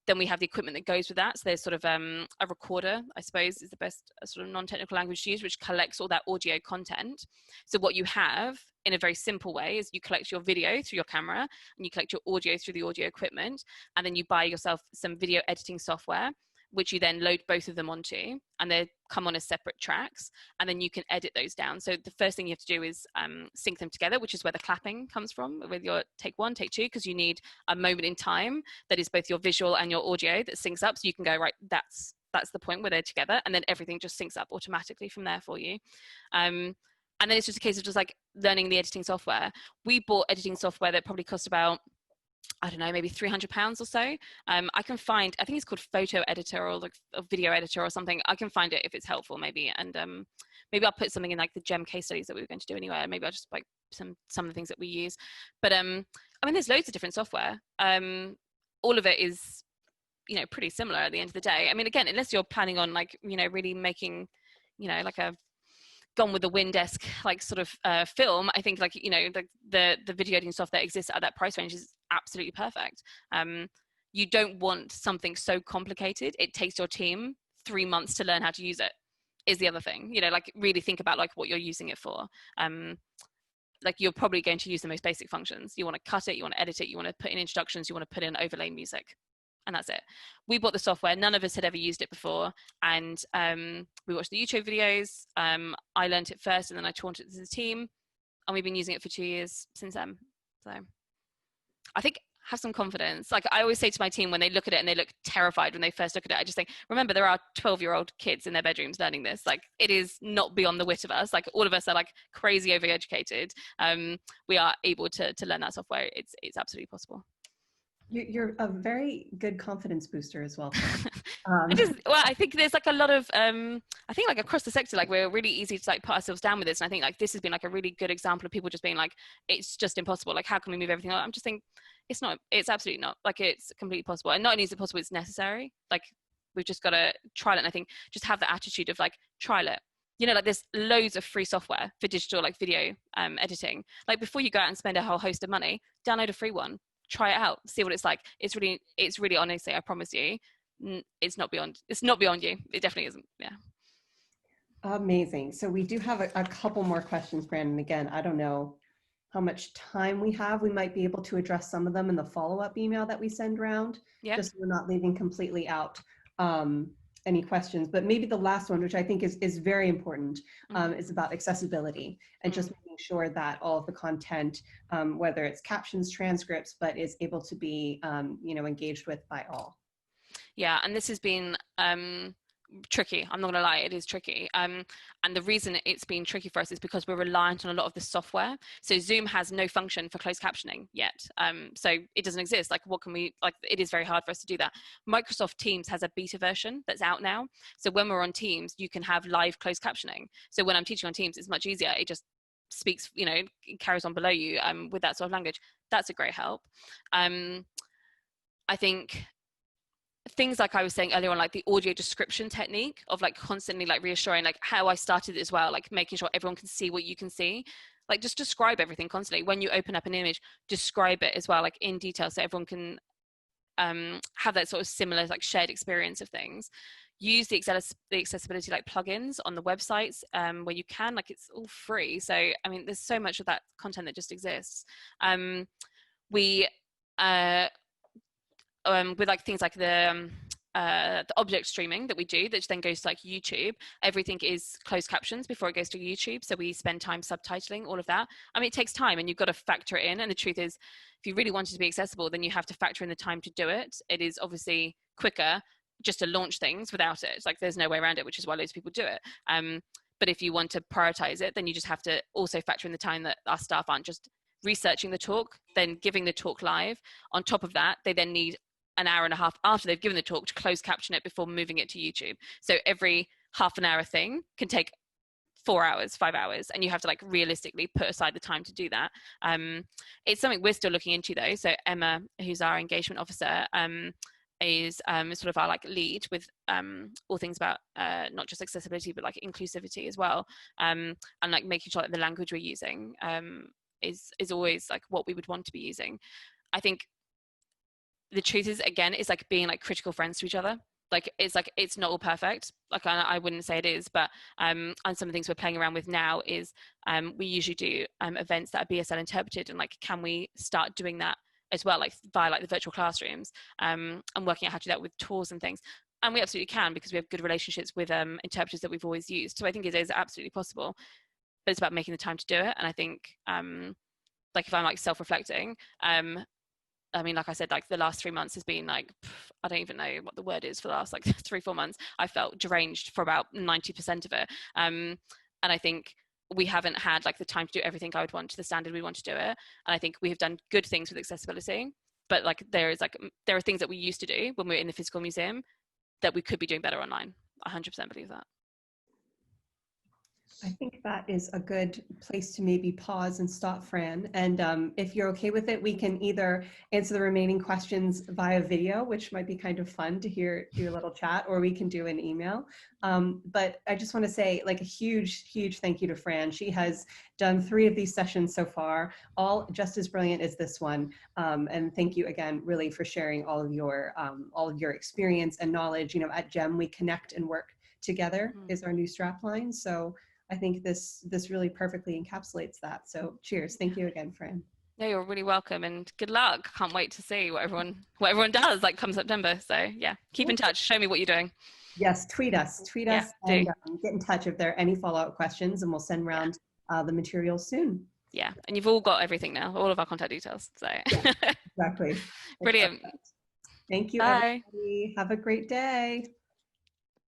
Then we have the equipment that goes with that. So there's sort of a recorder, I suppose, is the best sort of non-technical language to use, which collects all that audio content. So what you have in a very simple way is you collect your video through your camera and you collect your audio through the audio equipment. And then you buy yourself some video editing software, which you then load both of them onto, and they come on as separate tracks, and then you can edit those down. So the first thing you have to do is sync them together, which is where the clapping comes from with your take one, take two, because you need a moment in time that is both your visual and your audio that syncs up, so you can go, right, that's the point where they're together, and then everything just syncs up automatically from there for you. And then it's just a case of just like learning the editing software. We bought editing software that probably cost about, I don't know, maybe £300 or so. I can find, I think it's called Photo Editor or like a Video Editor or something. I can find it if it's helpful, maybe. And maybe I'll put something in like the GEM case studies that we were going to do anyway. Maybe I'll just like some of the things that we use. But I mean, there's loads of different software. All of it is, you know, pretty similar at the end of the day. I mean, again, unless you're planning on like, you know, really making, you know, like a gone with the Windesk like sort of film, I think like, you know, the video editing software that exists at that price range is absolutely perfect. You don't want something so complicated it takes your team 3 months to learn how to use it, is the other thing. You know, like really think about like what you're using it for. Like you're probably going to use the most basic functions. You want to cut it, you want to edit it, you want to put in introductions, you want to put in overlay music, and that's it. We bought the software, none of us had ever used it before, and we watched the YouTube videos. I learned it first and then I taught it to the team, and we've been using it for 2 years since then. So I think have some confidence. Like I always say to my team when they look at it and they look terrified when they first look at it, I just think, remember there are 12-year-old kids in their bedrooms learning this. Like it is not beyond the wit of us. Like all of us are like crazy overeducated. We are able to learn that software. It's absolutely possible. You're a very good confidence booster as well. I think there's like a lot of I think like across the sector, like we're really easy to like put ourselves down with this, and I think like this has been like a really good example of people just being like, it's just impossible, like how can we move everything on? I'm just thinking it's not, it's absolutely not, like it's completely possible. And not only is it possible, it's necessary. Like we've just got to trial it. And I think just have the attitude of like, trial it. You know, like there's loads of free software for digital like video editing. Like before you go out and spend a whole host of money, download a free one, try it out, see what it's like. It's really honestly, I promise you, it's not beyond you. It definitely isn't. Yeah. Amazing. So we do have a couple more questions, Brandon. Again, I don't know how much time we have. We might be able to address some of them in the follow-up email that we send around. Yeah. Just so we're not leaving completely out any questions. But maybe the last one, which I think is very important, is about accessibility and just making sure that all of the content, whether it's captions, transcripts, but is able to be you know, engaged with by all. Yeah, and this has been tricky. I'm not gonna lie, it is tricky. And the reason it's been tricky for us is because we're reliant on a lot of the software. So Zoom has no function for closed captioning yet. So it doesn't exist. Like what can we, like it is very hard for us to do that. Microsoft Teams has a beta version that's out now. So when we're on Teams, you can have live closed captioning. So when I'm teaching on Teams, it's much easier. It just speaks, you know, it carries on below you with that sort of language. That's a great help. I think things like I was saying earlier on, like the audio description technique of like constantly like reassuring, like how I started as well, like making sure everyone can see what you can see, like just describe everything constantly. When you open up an image, describe it as well, like in detail, so everyone can have that sort of similar like shared experience of things. Use the accessibility like plugins on the websites where you can, like it's all free. So I mean, there's so much of that content that just exists. With like things like the object streaming that we do, that then goes to like YouTube, everything is closed captions before it goes to YouTube. So we spend time subtitling all of that. I mean, it takes time and you've got to factor it in. And the truth is, if you really want it to be accessible, then you have to factor in the time to do it. It is obviously quicker just to launch things without it. It's like there's no way around it, which is why loads of people do it. But if you want to prioritize it, then you just have to also factor in the time that our staff aren't just researching the talk, then giving the talk live. On top of that, they then need an hour and a half after they've given the talk to close caption it before moving it to YouTube. So every half an hour thing can take 4 hours, 5 hours, and you have to like realistically put aside the time to do that. It's something we're still looking into though. So Emma, who's our engagement officer, is sort of our like lead with all things about not just accessibility but like inclusivity as well, and like making sure that the language we're using is always like what we would want to be using. I think the truth is, again, it's like being like critical friends to each other. Like it's not all perfect. Like I wouldn't say it is, but and some of the things we're playing around with now is we usually do events that are BSL interpreted, and like can we start doing that as well, like via like the virtual classrooms, and working out how to do that with tours and things. And we absolutely can, because we have good relationships with interpreters that we've always used. So I think it is absolutely possible, but it's about making the time to do it. And I think like if I'm like self-reflecting, I mean, like I said, like the last 3 months has been like, I don't even know what the word is for the last like 3-4 months. I felt deranged for about 90% of it. And I think we haven't had like the time to do everything I would want to the standard we want to do it. And I think we have done good things with accessibility, but like there are things that we used to do when we were in the physical museum that we could be doing better online. I 100% believe that. I think that is a good place to maybe pause and stop, Fran. And if you're okay with it, we can either answer the remaining questions via video, which might be kind of fun to hear your little chat, or we can do an email. But I just want to say like a huge, huge thank you to Fran. She has done 3 of these sessions so far, all just as brilliant as this one. And thank you again, really, for sharing all of your experience and knowledge. You know, at GEM, we connect and work together is our new strapline. So I think this really perfectly encapsulates that. So cheers. Thank you again, Fran. No, you're really welcome, and good luck. Can't wait to see what everyone does like come September. So yeah, keep in touch. Show me what you're doing. Yes, tweet us, Yeah, and get in touch if there are any follow-up questions, and we'll send around the materials soon. Yeah, and you've all got everything now, all of our contact details. So yeah, exactly. Brilliant. Thank you, Bye. everybody. Have a great day.